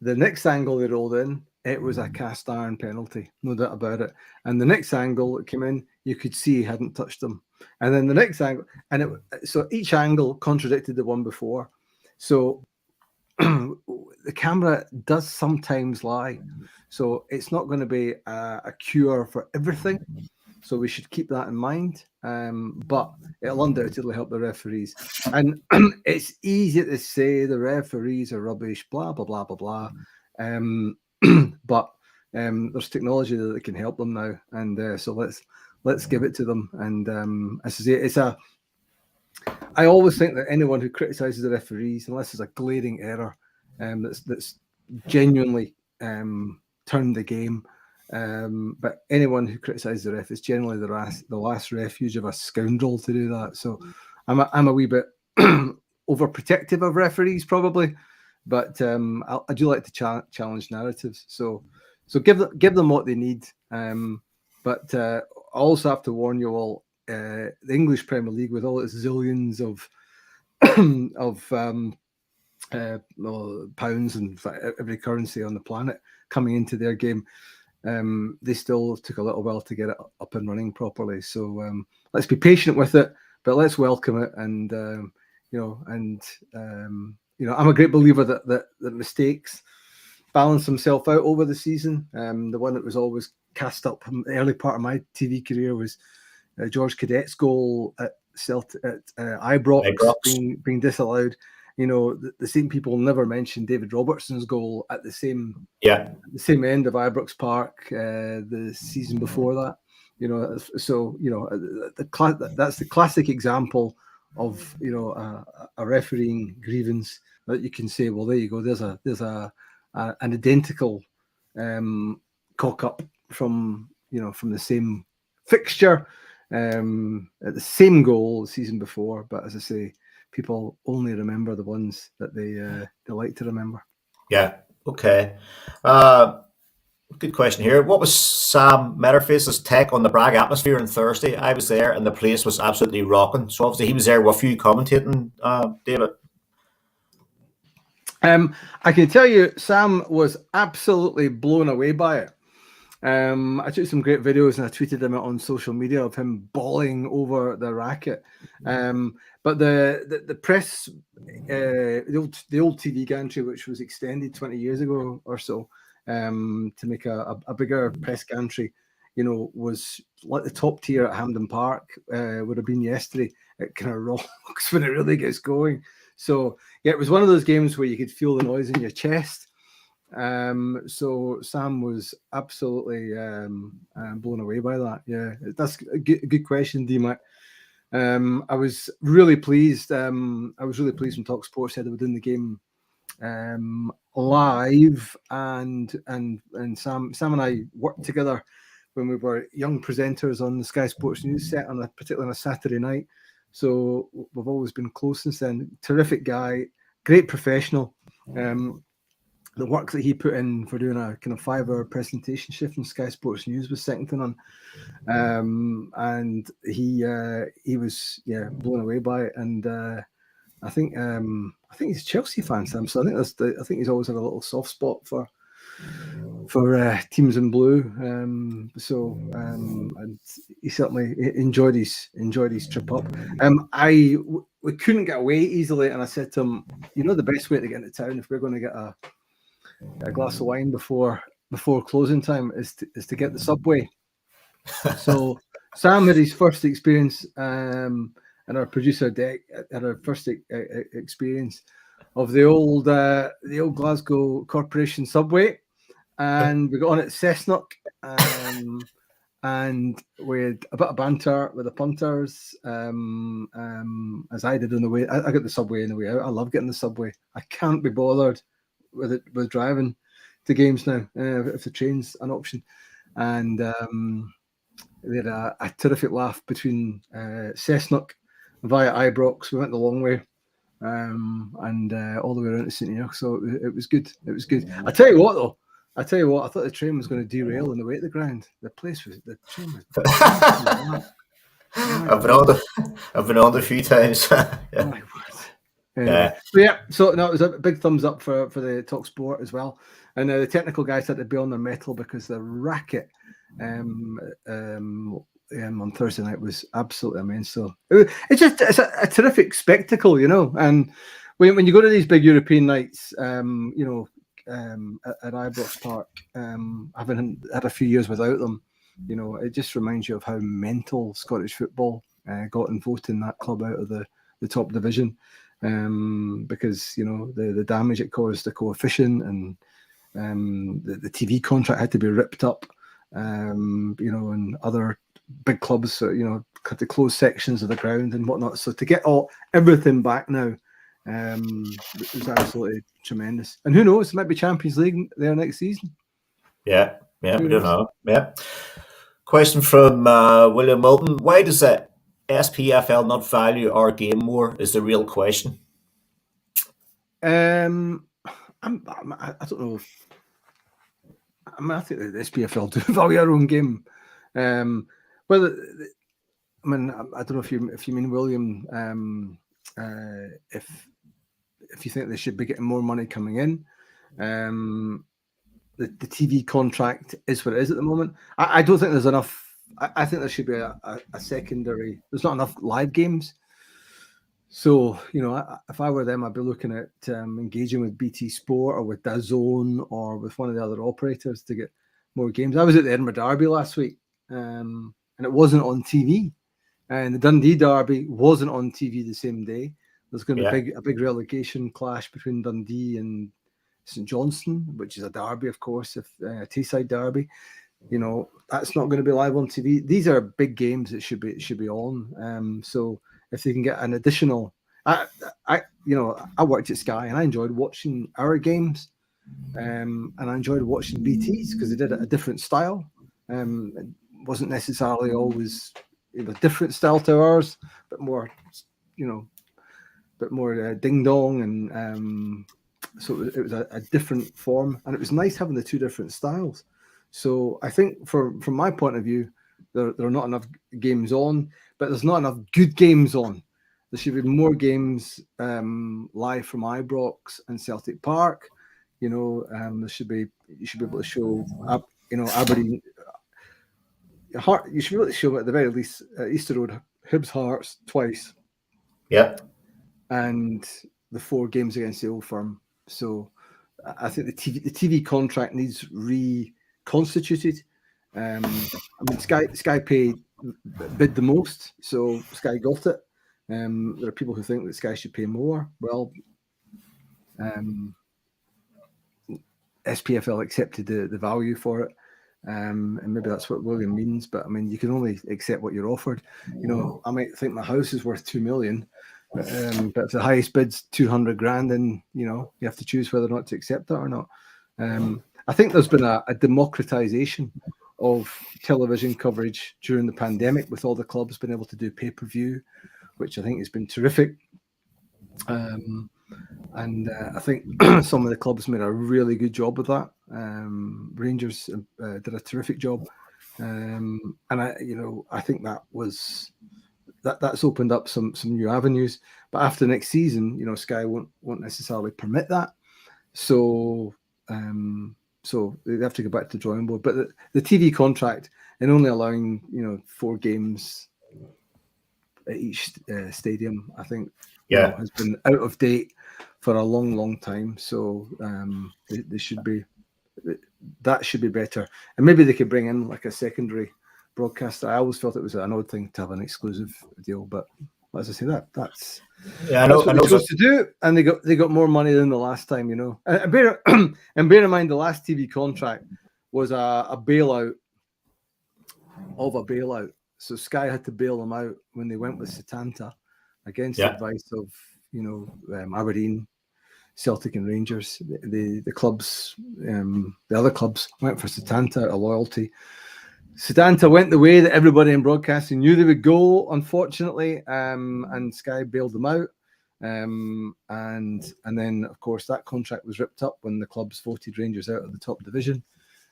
The next angle they rolled in, it was a cast iron penalty, no doubt about it. And the next angle that came in, you could see he hadn't touched him. And then the next angle, so each angle contradicted the one before. So the camera does sometimes lie. So it's not going to be a cure for everything. So we should keep that in mind. But it'll undoubtedly help the referees. And it's easy to say the referees are rubbish, blah, blah, blah, blah, blah. But there's technology that can help them now. And so let's give it to them. And as I say, I always think that anyone who criticises the referees, unless there's a glaring error that's genuinely turned the game, but anyone who criticises the ref is generally the last refuge of a scoundrel to do that. So I'm a wee bit overprotective of referees probably, but I do like to challenge narratives. So give them what they need. But I also have to warn you all, the English Premier League, with all its zillions of pounds and every currency on the planet coming into their game, they still took a little while to get it up and running properly. So let's be patient with it, but let's welcome it. And I'm a great believer that mistakes balance themselves out over the season. The one that was always cast up from the early part of my TV career was George Cadet's goal at Ibrox being disallowed. The same people never mentioned David Robertson's goal at the same end of Ibrox Park the season before that. That's the classic example of a refereeing grievance that you can say, well, there you go. There's an identical cock up from the same fixture. At the same goal the season before, but as I say, people only remember the ones that they like to remember. Yeah. Okay. Good question here. What was Sam Metterface's take on the Bragg atmosphere on Thursday? I was there, and the place was absolutely rocking. So obviously, he was there with you commentating, David. I can tell you, Sam was absolutely blown away by it. I took some great videos and I tweeted them out on social media of him bawling over the racket. But the press, the old TV gantry, which was extended 20 years ago or so, to make a bigger press gantry, was like the top tier at Hampden Park would have been yesterday. It kind of rocks when it really gets going. So yeah, it was one of those games where you could feel the noise in your chest. So Sam was absolutely blown away by that. Yeah, that's a good question, D-Mac. I was really pleased. I was really pleased when Talk Sports said they were doing the game live, and Sam and I worked together when we were young presenters on the Sky Sports News set, particularly on a Saturday night. So we've always been close since then. Terrific guy, great professional. The work that he put in for doing a kind of 5-hour presentation shift on Sky Sports News was second to none. And he was blown away by it. And I think he's a Chelsea fan, Sam. So I think he's always had a little soft spot for teams in blue. And he certainly enjoyed his trip up. We couldn't get away easily, and I said to him, the best way to get into town, if we're going to get a glass of wine before closing time, is to get the subway. So Sam had his first experience, and our producer Deck had our first experience of the old Glasgow Corporation subway, and we got on at Cessnock, and we had a bit of banter with the punters, as I did on the way. I got the subway on the way out. I love getting the subway. I can't be bothered with driving to games now if the train's an option. And we had a terrific laugh between Cessnock via Ibrox. We went the long way, and all the way around to St. Enoch. So it was good. It was good. I tell you what, though. I thought the train was going to derail on the way to the ground. The train was. I've been on a few times. Yeah. So no, it was a big thumbs up for the Talk Sport as well, and the technical guys had to be on their mettle because the racket on Thursday night was absolutely immense. So it's a terrific spectacle, and when you go to these big European nights, at Ibrox Park, having had a few years without them, You know, it just reminds you of how mental Scottish football got in voting that club out of the top division, because, you know, the damage it caused the coefficient, and the TV contract had to be ripped up, you know, and other big clubs, you know, had to close sections of the ground and whatnot. So to get everything back now, it was absolutely tremendous. And who knows, it might be Champions League there next season. Yeah, we don't know. Yeah. Question from William Moulton. Why does the SPFL not value our game more, is the real question. I don't know. I mean, I think the SPFL do value our own game. Whether, I mean, I don't know if you mean William, if you think they should be getting more money coming in. The TV contract is what it is at the moment. I don't think there's enough. I think there should be a secondary. There's not enough live games. So, you know, if I were them, I'd be looking at engaging with BT Sport or with DAZN or with one of the other operators to get more games. I was at the Edinburgh Derby last week, and it wasn't on TV. And the Dundee Derby wasn't on TV the same day. There's going to be a big relegation clash between Dundee and St Johnstone, which is a derby, of course, if Teesside Derby. You know, that's not going to be live on TV. These are big games that should be on. So if they can get an additional, I worked at Sky and I enjoyed watching our games, and I enjoyed watching BT's because they did it a different style. It wasn't necessarily always a different style to ours, but more, you know, ding dong, and so it was a different form, and it was nice having the two different styles. So I think from my point of view, there are not enough games on, but there's not enough good games on. There should be more games live from Ibrox and Celtic Park. You know, you should be able to show Aberdeen. You should be able to show at the very least Easter Road Hibs Hearts twice. Yeah. And the 4 games against the Old Firm. So I think the TV contract needs reconstituted. I mean, Sky bid the most, so Sky got it. There are people who think that Sky should pay more. Well, SPFL accepted the value for it, and maybe that's what William means. But I mean, you can only accept what you're offered. You know, I might think my house is worth 2 million. But if the highest bid's 200 grand, then, you know, you have to choose whether or not to accept that or not. I think there's been a democratization of television coverage during the pandemic, with all the clubs being able to do pay-per-view, which I think has been terrific. And I think some of the clubs made a really good job with that. Rangers did a terrific job. And I think that's opened up some new avenues. But after next season, you know, Sky won't necessarily permit that. So they have to go back to the drawing board. But the TV contract, and only allowing, you know, 4 games at each stadium, I think, has been out of date for a long time. So they should be, that should be better. And maybe they could bring in like a secondary broadcaster. I always felt it was an odd thing to have an exclusive deal, but as I say, that's what they chose to do, and they got more money than the last time, you know. And bear in mind, the last TV contract was a bailout of a bailout. So Sky had to bail them out when they went with Setanta against the advice of, you know, Aberdeen, Celtic and Rangers. The clubs, the other clubs went for Setanta out of loyalty. Setanta went the way that everybody in broadcasting knew they would go, unfortunately, and Sky bailed them out. And then, of course, that contract was ripped up when the clubs voted Rangers out of the top division,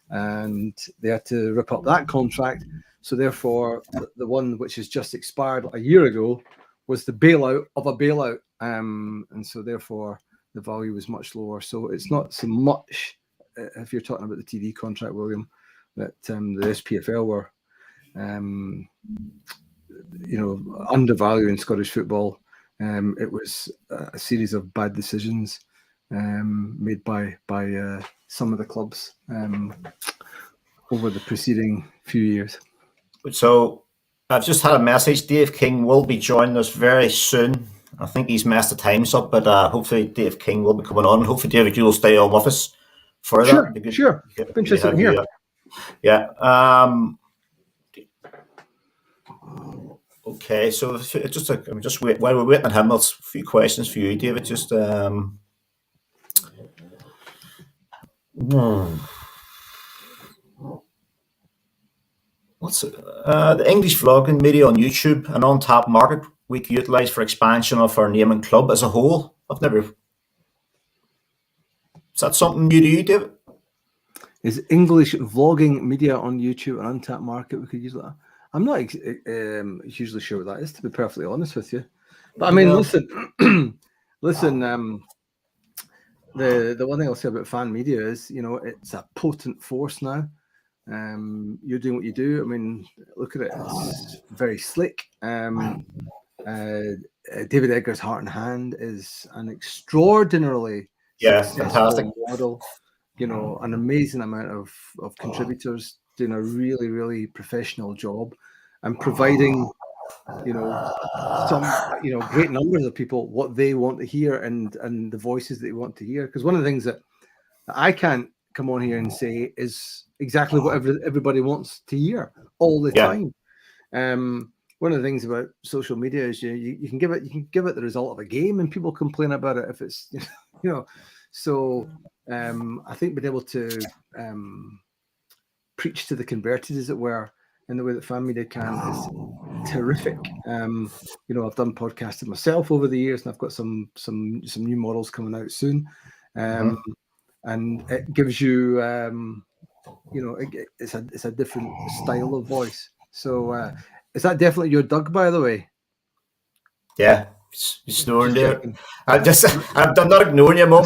and they had to rip up that contract. So therefore, the one which has just expired a year ago was the bailout of a bailout, and so therefore the value was much lower. So it's not so much, if you're talking about the TV contract, William, that the SPFL were, you know, undervaluing Scottish football. It was a series of bad decisions made by some of the clubs over the preceding few years. So I've just had a message. Dave King will be joining us very soon. I think he's messed the times up, but hopefully Dave King will be coming on. Hopefully, David, you'll stay on with us for that. Sure. Interesting to hear. Yeah. Okay, so just wait while we're waiting on him. There's a few questions for you, David. Just what's the English vlogging media on YouTube an untapped market we could utilize for expansion of our name and club as a whole? Is that something new to you, David? Is English vlogging media on YouTube an untapped market we could use that? I'm not hugely sure what that is, to be perfectly honest with you. But I mean, listen. The one thing I'll say about fan media is, it's a potent force now. You're doing what you do. I mean, look at it; it's very slick. David Edgar's Heart and Hand is an extraordinarily successful fantastic model. An amazing amount of contributors doing a really, really professional job and providing, some, great numbers of people what they want to hear and the voices that they want to hear. Because one of the things that I can't come on here and say is exactly what everybody wants to hear all the time. One of the things about social media is you can give it the result of a game and people complain about it if it's So I think being able to preach to the converted, as it were, in the way that fan media can is terrific. I've done podcasting myself over the years, and I've got some new models coming out soon, and it gives you, it's a different style of voice. So is that definitely your Doug, by the way? Yeah. You're snoring there. I'm not ignoring you, Mum.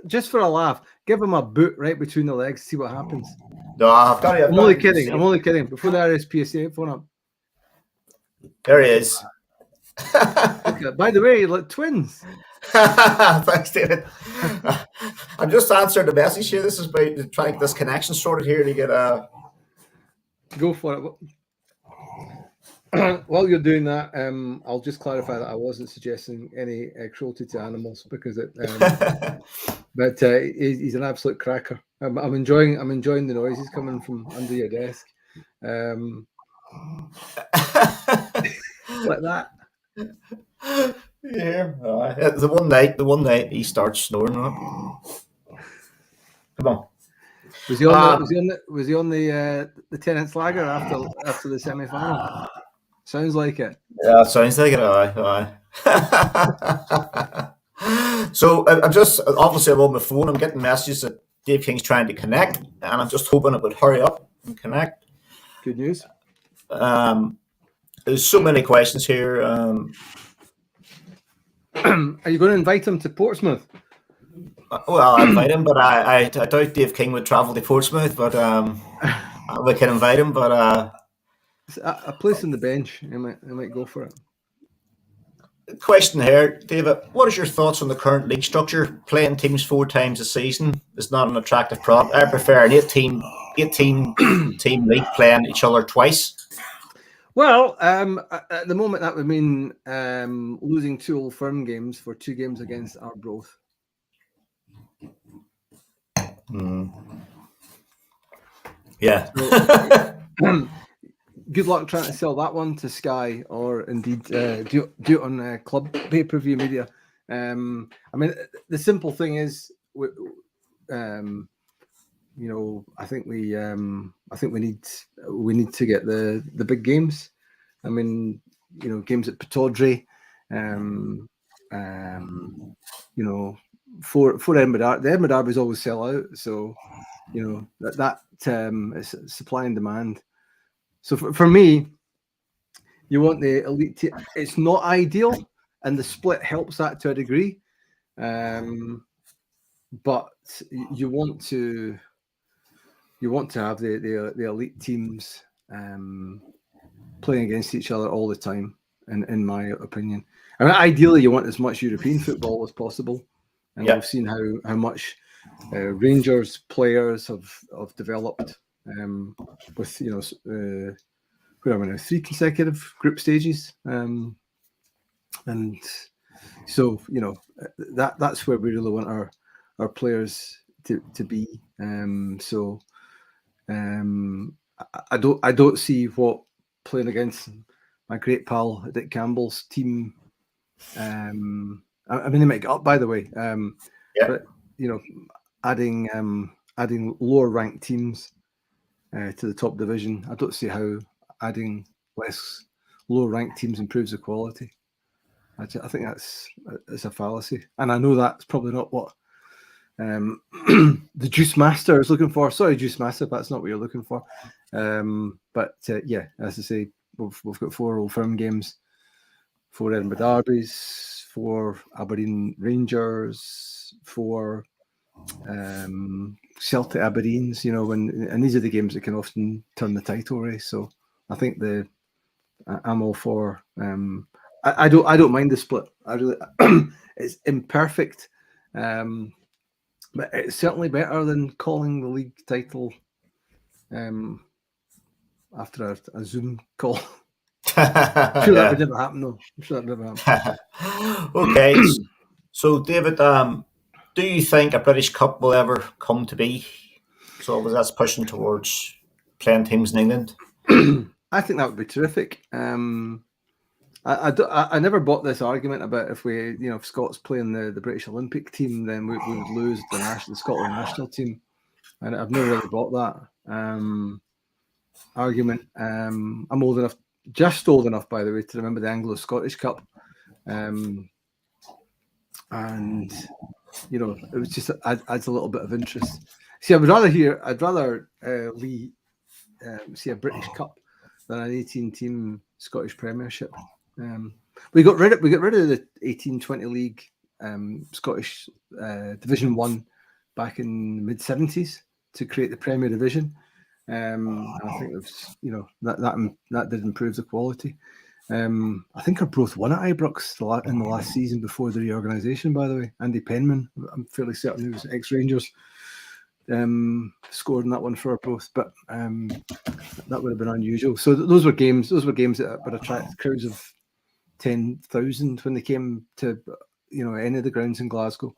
Just for a laugh, give him a boot right between the legs, see what happens. No, I'm only kidding. I'm only kidding. Before the RSPCA phone up. There he is. By the way, like twins. Thanks, David. I'm just answering the message here. This is about trying to get this connection sorted here to get a. Go for it. While you're doing that, I'll just clarify that I wasn't suggesting any cruelty to animals because but he's an absolute cracker. I'm enjoying the noises coming from under your desk, like that. Yeah, the one night he starts snoring. Come on. Was he on the Tenants Lager after the semi-final? Sounds like it. Yeah, sounds like it. Aye. So I'm just obviously I'm on my phone. I'm getting messages that Dave King's trying to connect, and I'm just hoping it would hurry up and connect. Good news. There's so many questions here. Are you going to invite him to Portsmouth? Well, I invite him, but I doubt Dave King would travel to Portsmouth. But we can invite him. But a place on the bench, he might go for it. Question here, David. What is your thoughts on the current league structure? Playing teams 4 times a season is not an attractive product. I prefer an 18 team league playing each other twice. Well, at the moment that would mean losing 2 Old Firm games for 2 games against Arbroath. Yeah. So, good luck trying to sell that one to Sky or indeed do it on club pay-per-view media. I mean, the simple thing is, I think we need to get the big games. I mean, games at Pittodrie, for Edinburgh, the Edinburgh derbies always sell out. So, that is supply and demand. So for me, you want the elite team. It's not ideal, and the split helps that to a degree. But you want to have the elite teams playing against each other all the time, in my opinion. I mean, ideally, you want as much European football as possible, and we've seen how much Rangers players have developed with where am I now? 3 consecutive group stages, and so that's where we really want our players to be. I don't see what playing against my great pal Dick Campbell's team. I mean, they might get up, by the way. But adding lower ranked teams to the top division, I don't see how adding less lower ranked teams improves the quality. I think it's a fallacy, and I know that's probably not what the Juice Master is looking for. Sorry, Juice Master, that's not what you're looking for. But as I say, we've got 4 Old Firm games, 4 Edinburgh Derbies, 4 Aberdeen Rangers, 4 Celtic Abereens. And these are the games that can often turn the title race. So I think I'm all for. I don't mind the split. I really, it's imperfect, but it's certainly better than calling the league title after a Zoom call. I'm sure that would never happen, though. I'm sure that would never happen. Okay, so David, do you think a British Cup will ever come to be? So that's pushing towards playing teams in England. I think that would be terrific. I never bought this argument about if Scots playing the British Olympic team, then we would lose the Scotland national team, and I've never really bought that argument. I'm just old enough, by the way, to remember the Anglo-Scottish Cup, and it was just adds a little bit of interest. See, I'd rather Lee see a British Cup than an 18-team Scottish Premiership. We got rid of the 18-20 league Scottish Division 1 back in the mid-70s to create the Premier Division. And I think that did improve the quality. I think Arbroath won at Ibrox in the last season before the reorganisation, by the way. Andy Penman, I'm fairly certain he was ex-Rangers, scored in that one for Arbroath, but that would have been unusual. So those were games that would attract crowds of 10,000 when they came to any of the grounds in Glasgow,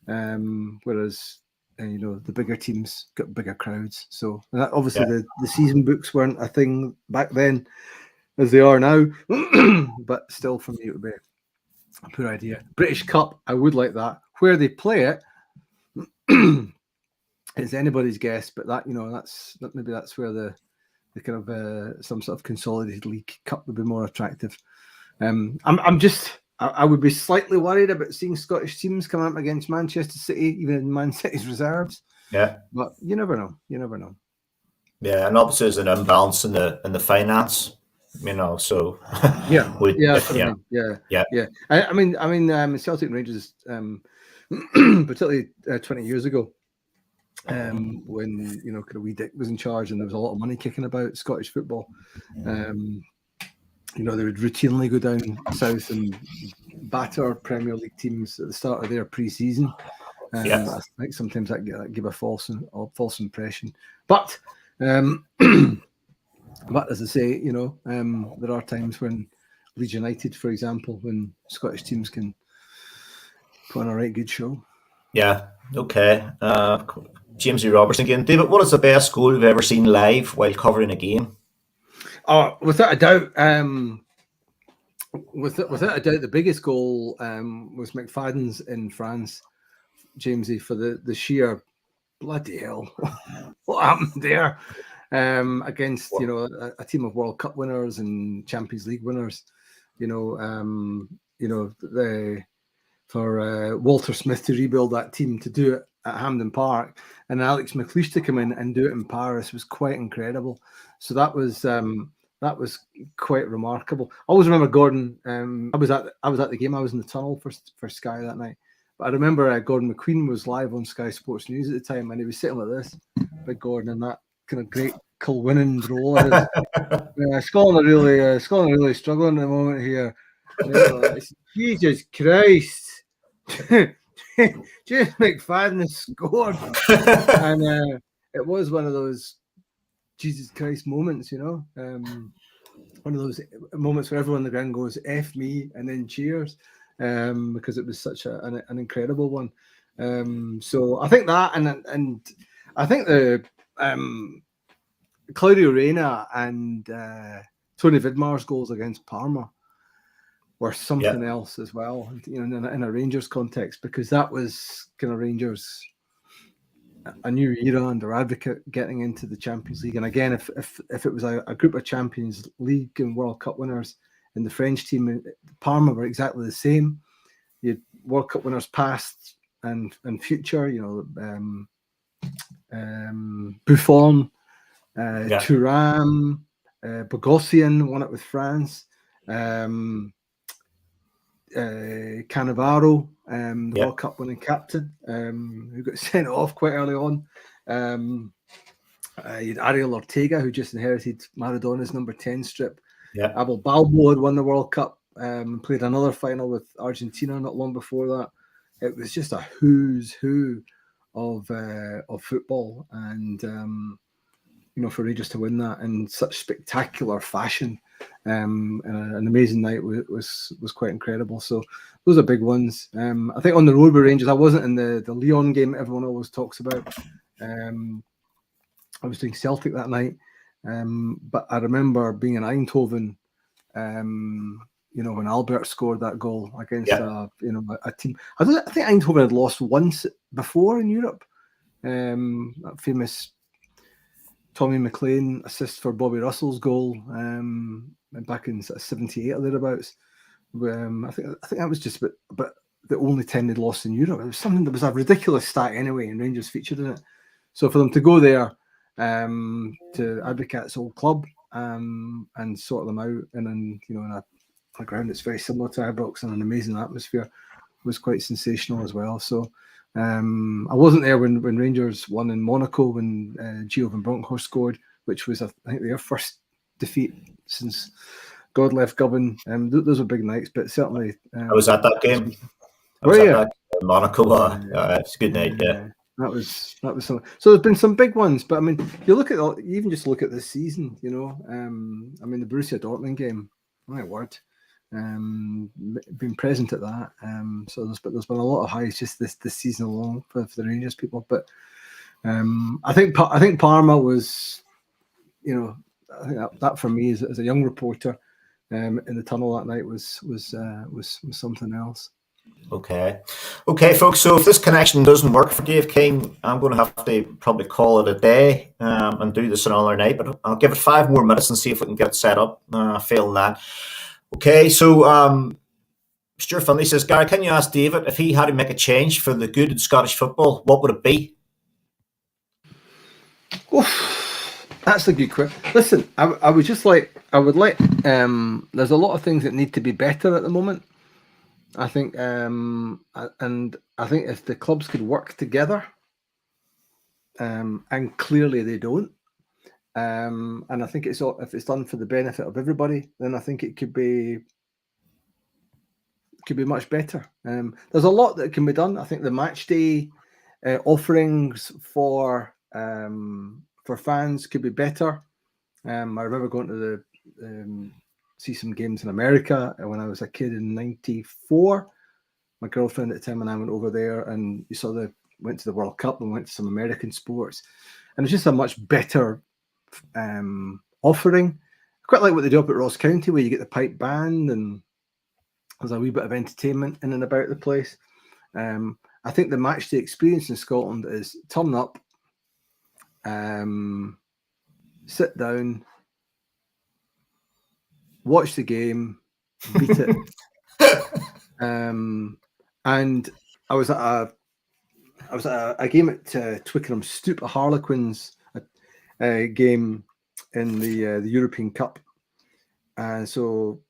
whereas the bigger teams got bigger crowds. So obviously the season books weren't a thing back then as they are now, but still for me it would be a poor idea. British Cup, I would like that. Where they play it is anybody's guess, but that's where the kind of some sort of consolidated league cup would be more attractive. I would be slightly worried about seeing Scottish teams come up against Manchester City, even in Man City's reserves. Yeah, but you never know. Yeah, and obviously there's an imbalance in the finance, So I mean, Celtic and Rangers, particularly 20 years ago, when kind of wee Dick was in charge and there was a lot of money kicking about Scottish football. They would routinely go down south and batter Premier League teams at the start of their pre-season. I think sometimes that give a false impression. But as I say, there are times when Leeds United, for example, when Scottish teams can put on a right good show. Yeah. Okay. James E. Robertson again. David, what is the best goal you've ever seen live while covering a game? Oh, without a doubt, the biggest goal was McFadden's in France, Jamesy, for the sheer bloody hell what happened there against a team of World Cup winners and Champions League winners. For Walter Smith to rebuild that team, to do it at Hampden Park, and Alex McLeish to come in and do it in Paris was quite incredible. So that was quite remarkable. I always remember Gordon. I was at the game. I was in the tunnel for Sky that night. But I remember Gordon McQueen was live on Sky Sports News at the time, and he was sitting like this, big Gordon, in that kind of great Kilwinning role. Scotland are really struggling at the moment here. Jesus Christ. James McFadden has scored. And it was one of those Jesus Christ moments, you know. One of those moments where everyone on the ground goes "F me" and then cheers, because it was such an incredible one. So I think that, and I think the Claudio Reyna and Tony Vidmar's goals against Parma were something else as well, you know, in a Rangers context, because that was kind of Rangers a new era under Advocate getting into the Champions League. And again, if it was a group of Champions League and World Cup winners in the French team, Parma were exactly the same. You had World Cup winners past and future, you know, Buffon, Thuram, Bogosian won it with France, Cannavaro, the World Cup winning captain, who got sent off quite early on. You had Ariel Ortega, who just inherited Maradona's number 10 strip. Abel Balbo had won the World Cup, played another final with Argentina not long before that. It was just a who's who of football, and you know, for Rangers to win that in such spectacular fashion, and an amazing night was quite incredible. So those are big ones. I think on the road with Rangers, I wasn't in the Lyon game everyone always talks about. I was doing Celtic that night, but I remember being in Eindhoven, you know, when Albert scored that goal against a team. I think Eindhoven had lost once before in Europe. That famous Tommy McLean assist for Bobby Russell's goal, back in sort of 78 or thereabouts. I think that was just about the only time they'd lost in Europe. It was something that was a ridiculous stat anyway, and Rangers featured in it. So for them to go there to Advocate's old club and sort them out, and then, you know, in a ground that's very similar to Ibrox and an amazing atmosphere, was quite sensational as well. So I wasn't there when Rangers won in Monaco when Gio van Bronckhorst scored, which was I think their first defeat since God left Govan. Those were big nights, but certainly I was at that game. I was at that in Monaco. It's a good night. That was something. So there's been some big ones, but I mean, you even just look at this season, you know. I mean, the Borussia Dortmund game, my word, been present at that. So there's been a lot of highs just this season alone for the Rangers people. But I think Parma was, you know, I think that for me as a young reporter in the tunnel that night was something else. Okay, folks. So if this connection doesn't work for Dave King, I'm going to have to probably call it a day and do this another night. But I'll give it 5 more minutes and see if we can get it set up. Failing that. Okay, so Stuart Finley says, Gary, can you ask David if he had to make a change for the good in Scottish football, what would it be? Oof, that's a good question. Listen, I would like. There's a lot of things that need to be better at the moment. I think, and I think if the clubs could work together, and clearly they don't, and I think if it's done for the benefit of everybody, then I think it could be much better. There's a lot that can be done. I think the match day offerings for fans could be better. I remember going to the see some games in America when I was a kid in '94. My girlfriend at the time and I went over there, and you went to the World Cup and went to some American sports, and it's just a much better offering. I quite like what they do up at Ross County, where you get the pipe band and there's a wee bit of entertainment in and about the place. I think the match day experience in Scotland is turn up, sit down, watch the game, beat it. And I was at a game at Twickenham Stoop, a Harlequins game in the European Cup, and so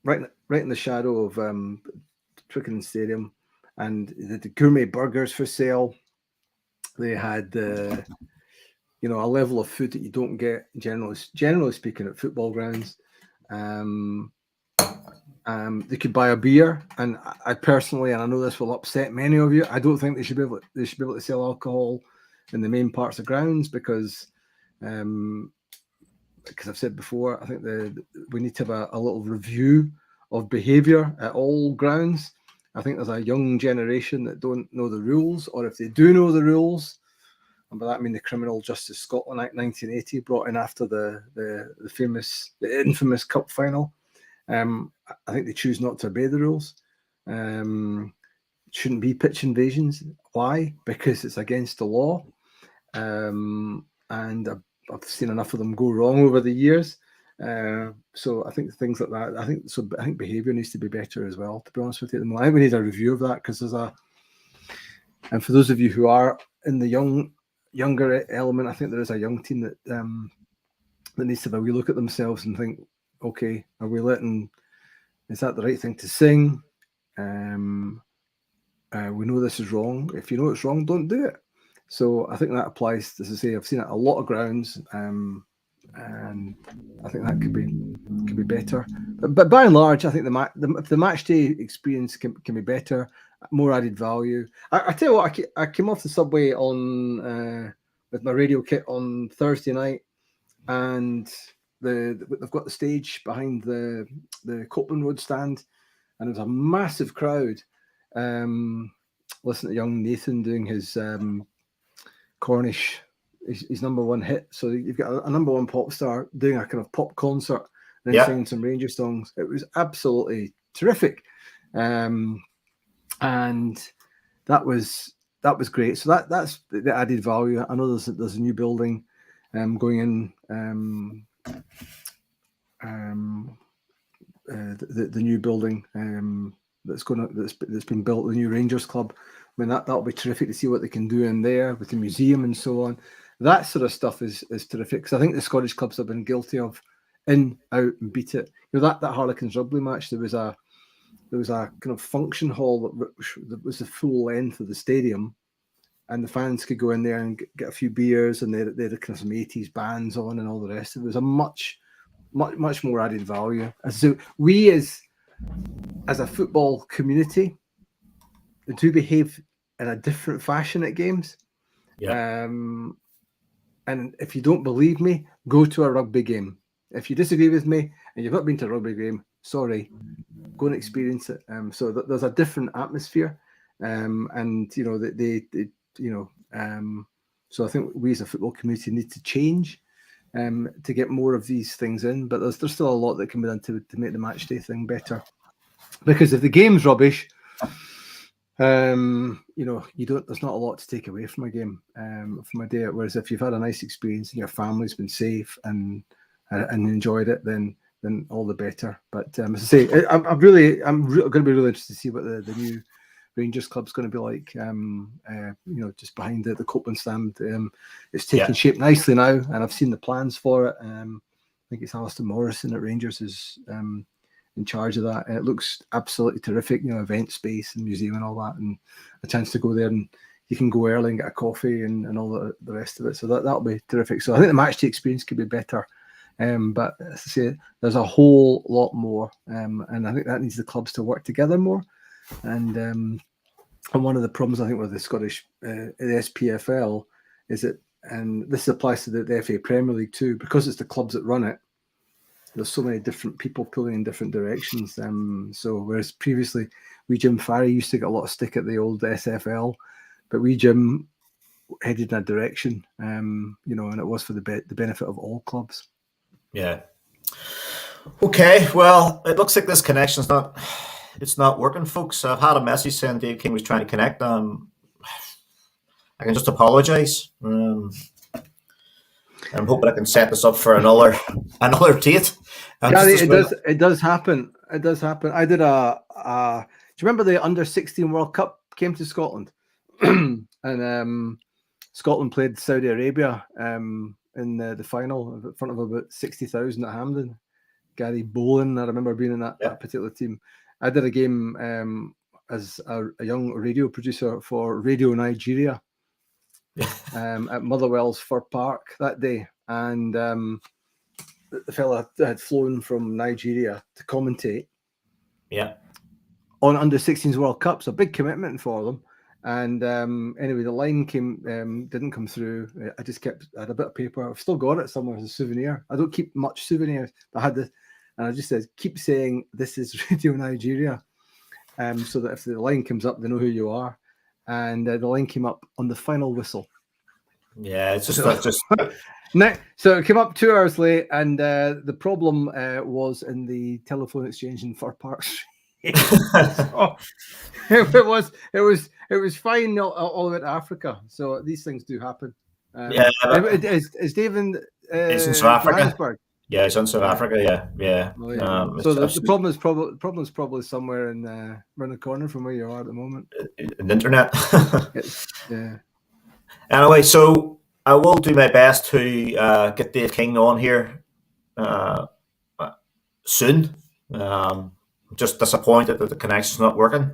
right in the shadow of Twickenham Stadium, and the gourmet burgers for sale. They had a level of food that you don't get generally speaking at football grounds. They could buy a beer, and I personally, and I know this will upset many of you, I don't think they should be able to sell alcohol in the main parts of grounds, because because I've said before, I think we need to have a little review of behaviour at all grounds. I think there's a young generation that don't know the rules, or if they do know the rules, and by that I mean the Criminal Justice Scotland Act 1980, brought in after the infamous cup final. I think they choose not to obey the rules. Shouldn't be pitch invasions. Why? Because it's against the law. And I've seen enough of them go wrong over the years. So I think things like that. I think behaviour needs to be better as well. To be honest with you, I think we need a review of that, because and for those of you who are in the younger element, I think there is a young team that needs to have a wee look at themselves and think, okay, is that the right thing to sing? We know this is wrong. If you know it's wrong, don't do it. So I think that applies. As I say, I've seen it a lot of grounds, and I think that could be better. But by and large, I think the match day experience can be better, more added value. I tell you what, I came off the subway with my radio kit on Thursday night, and they've got the stage behind the Copeland Road stand, and there was a massive crowd. Listen to young Nathan doing his Cornish, his number one hit. So you've got a number one pop star doing a kind of pop concert and then singing some Rangers songs. It was absolutely terrific, and that was great. So that's the added value. I know there's a new building going in. The new building that's been built, the new Rangers Club. I mean, that'll be terrific to see what they can do in there with the museum and so on. That sort of stuff is terrific, because I think the Scottish clubs have been guilty of in, out, and beat it. That Harlequins rugby match, there was a kind of function hall that was the full length of the stadium, and the fans could go in there and get a few beers, and they had kind of some 80s bands on and all the rest of it. It was a much more added value. So we as a football community do behave in a different fashion at games. Yeah. And if you don't believe me, go to a rugby game. If you disagree with me and you've not been to a rugby game, sorry, go and experience it. So there's a different atmosphere, and so I think we as a football community need to change to get more of these things in. But there's still a lot that can be done to make the match day thing better. Because if the game's rubbish, there's not a lot to take away from a game, from a day. Whereas if you've had a nice experience and your family's been safe and enjoyed it, then all the better. But as I say, I'm going to be really interested to see what the new Rangers club's going to be like. Just behind the Copeland stand, it's taking shape nicely now, and I've seen the plans for it. I think it's Alistair Morrison at Rangers is in charge of that, and it looks absolutely terrific. Event space and museum and all that, and a chance to go there, and you can go early and get a coffee and all the rest of it. So that'll be terrific. So I think the match day experience could be better. But as I say, there's a whole lot more, and I think that needs the clubs to work together more. And one of the problems I think with the Scottish the SPFL is that, and this applies to the FA Premier League too, because it's the clubs that run it. There's so many different people pulling in different directions. So whereas previously Jim Farry used to get a lot of stick at the old SFL, but Jim headed in a direction, and it was for the benefit of all clubs. Yeah. Okay. Well, it looks like this connection's not working, folks. I've had a message saying Dave King was trying to connect. I can just apologise. I'm hoping I can set this up for another date. It does happen. It does happen. I did do you remember the Under-16 World Cup came to Scotland? And Scotland played Saudi Arabia in the final in front of about 60,000 at Hampden. Gary Boland, I remember being in that particular team. I did a game as a young radio producer for Radio Nigeria at Motherwell's Fir Park that day. And the fella had flown from Nigeria to commentate on Under-16s World Cup. So a big commitment for them. And anyway, the line didn't come through. I had a bit of paper. I've still got it somewhere as a souvenir. I don't keep much souvenirs, but I had this, and I just said, keep saying this is Radio Nigeria, so that if the line comes up, they know who you are. And the line came up on the final whistle. Yeah, it's just so it came up 2 hours late, and the problem was in the telephone exchange in Fir Park Street. So, it was fine all about Africa. So these things do happen. Is David it's in South Africa. Johannesburg? Yeah, it's in South Africa. Yeah. Oh, yeah. So the problem is probably somewhere in around the corner from where you are at the moment. In the internet. Yeah. Anyway, so I will do my best to get Dave King on here soon. Just disappointed that the connection's not working.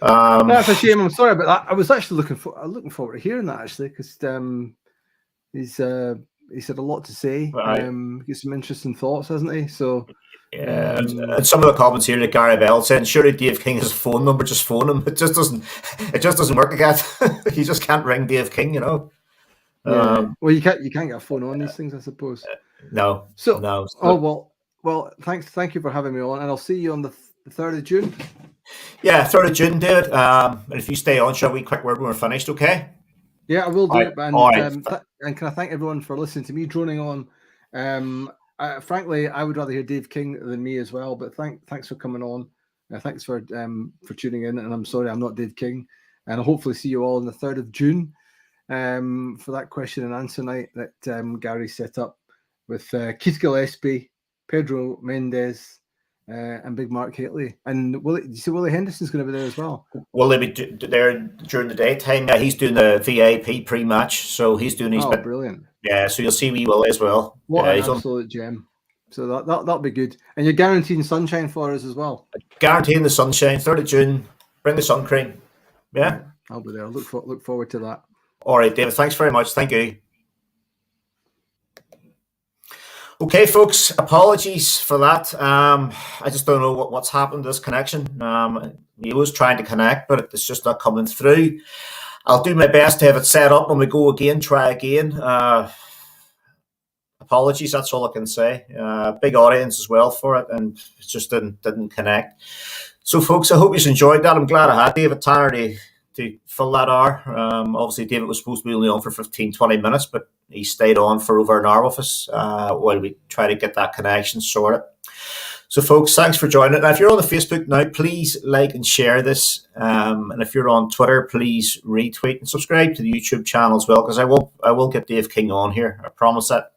That's a shame. I'm sorry about that. I was actually looking forward to hearing that, actually, because he's had a lot to say. Right. Got some interesting thoughts, hasn't he? So yeah, and some of the comments here, like Gary Bell saying, "Surely Dave King has a phone number. Just phone him." It just doesn't work again. You just can't ring Dave King, you know. Yeah. Well, you can't get a phone on these things, I suppose. No. So no. Well, thank you for having me on, and I'll see you on the 3rd of June. Yeah, 3rd of June, David. And if you stay on, shall we quick word when we're finished, okay? Yeah, I will do it. And, all right. And can I thank everyone for listening to me droning on? Frankly, I would rather hear Dave King than me as well. But thanks for coming on. Thanks for tuning in. And I'm sorry I'm not Dave King. And I'll hopefully see you all on the 3rd of June for that question and answer night that Gary set up with Keith Gillespie, Pedro Mendes, and Big Mark Haitley. And Willie Henderson's going to be there as well. Will they be there during the daytime? Yeah, he's doing the VIP pre-match, so he's doing his bit. Brilliant. Yeah, so you'll see wee Willie as well. What an absolute gem. So that'll be good. And you're guaranteeing sunshine for us as well. Guaranteeing the sunshine, 3rd of June. Bring the sun cream. Yeah? I'll be there. Look forward to that. All right, David, thanks very much. Thank you. Okay, folks, apologies for that. I just don't know what's happened to this connection. He was trying to connect, but it's just not coming through. I'll do my best to have it set up when we go again, try again. Apologies, that's all I can say. Big audience as well for it, and it just didn't connect. So, folks, I hope you enjoyed that. I'm glad I had David Tanner to fill that hour. Obviously, David was supposed to be only on for 15-20 minutes, but he stayed on for over an hour with us while we try to get that connection sorted. So, folks, thanks for joining. Now, if you're on the Facebook now, please like and share this. And if you're on Twitter, please retweet and subscribe to the YouTube channel as well, because I will get Dave King on here. I promise that.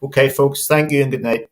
Okay, folks, thank you and good night.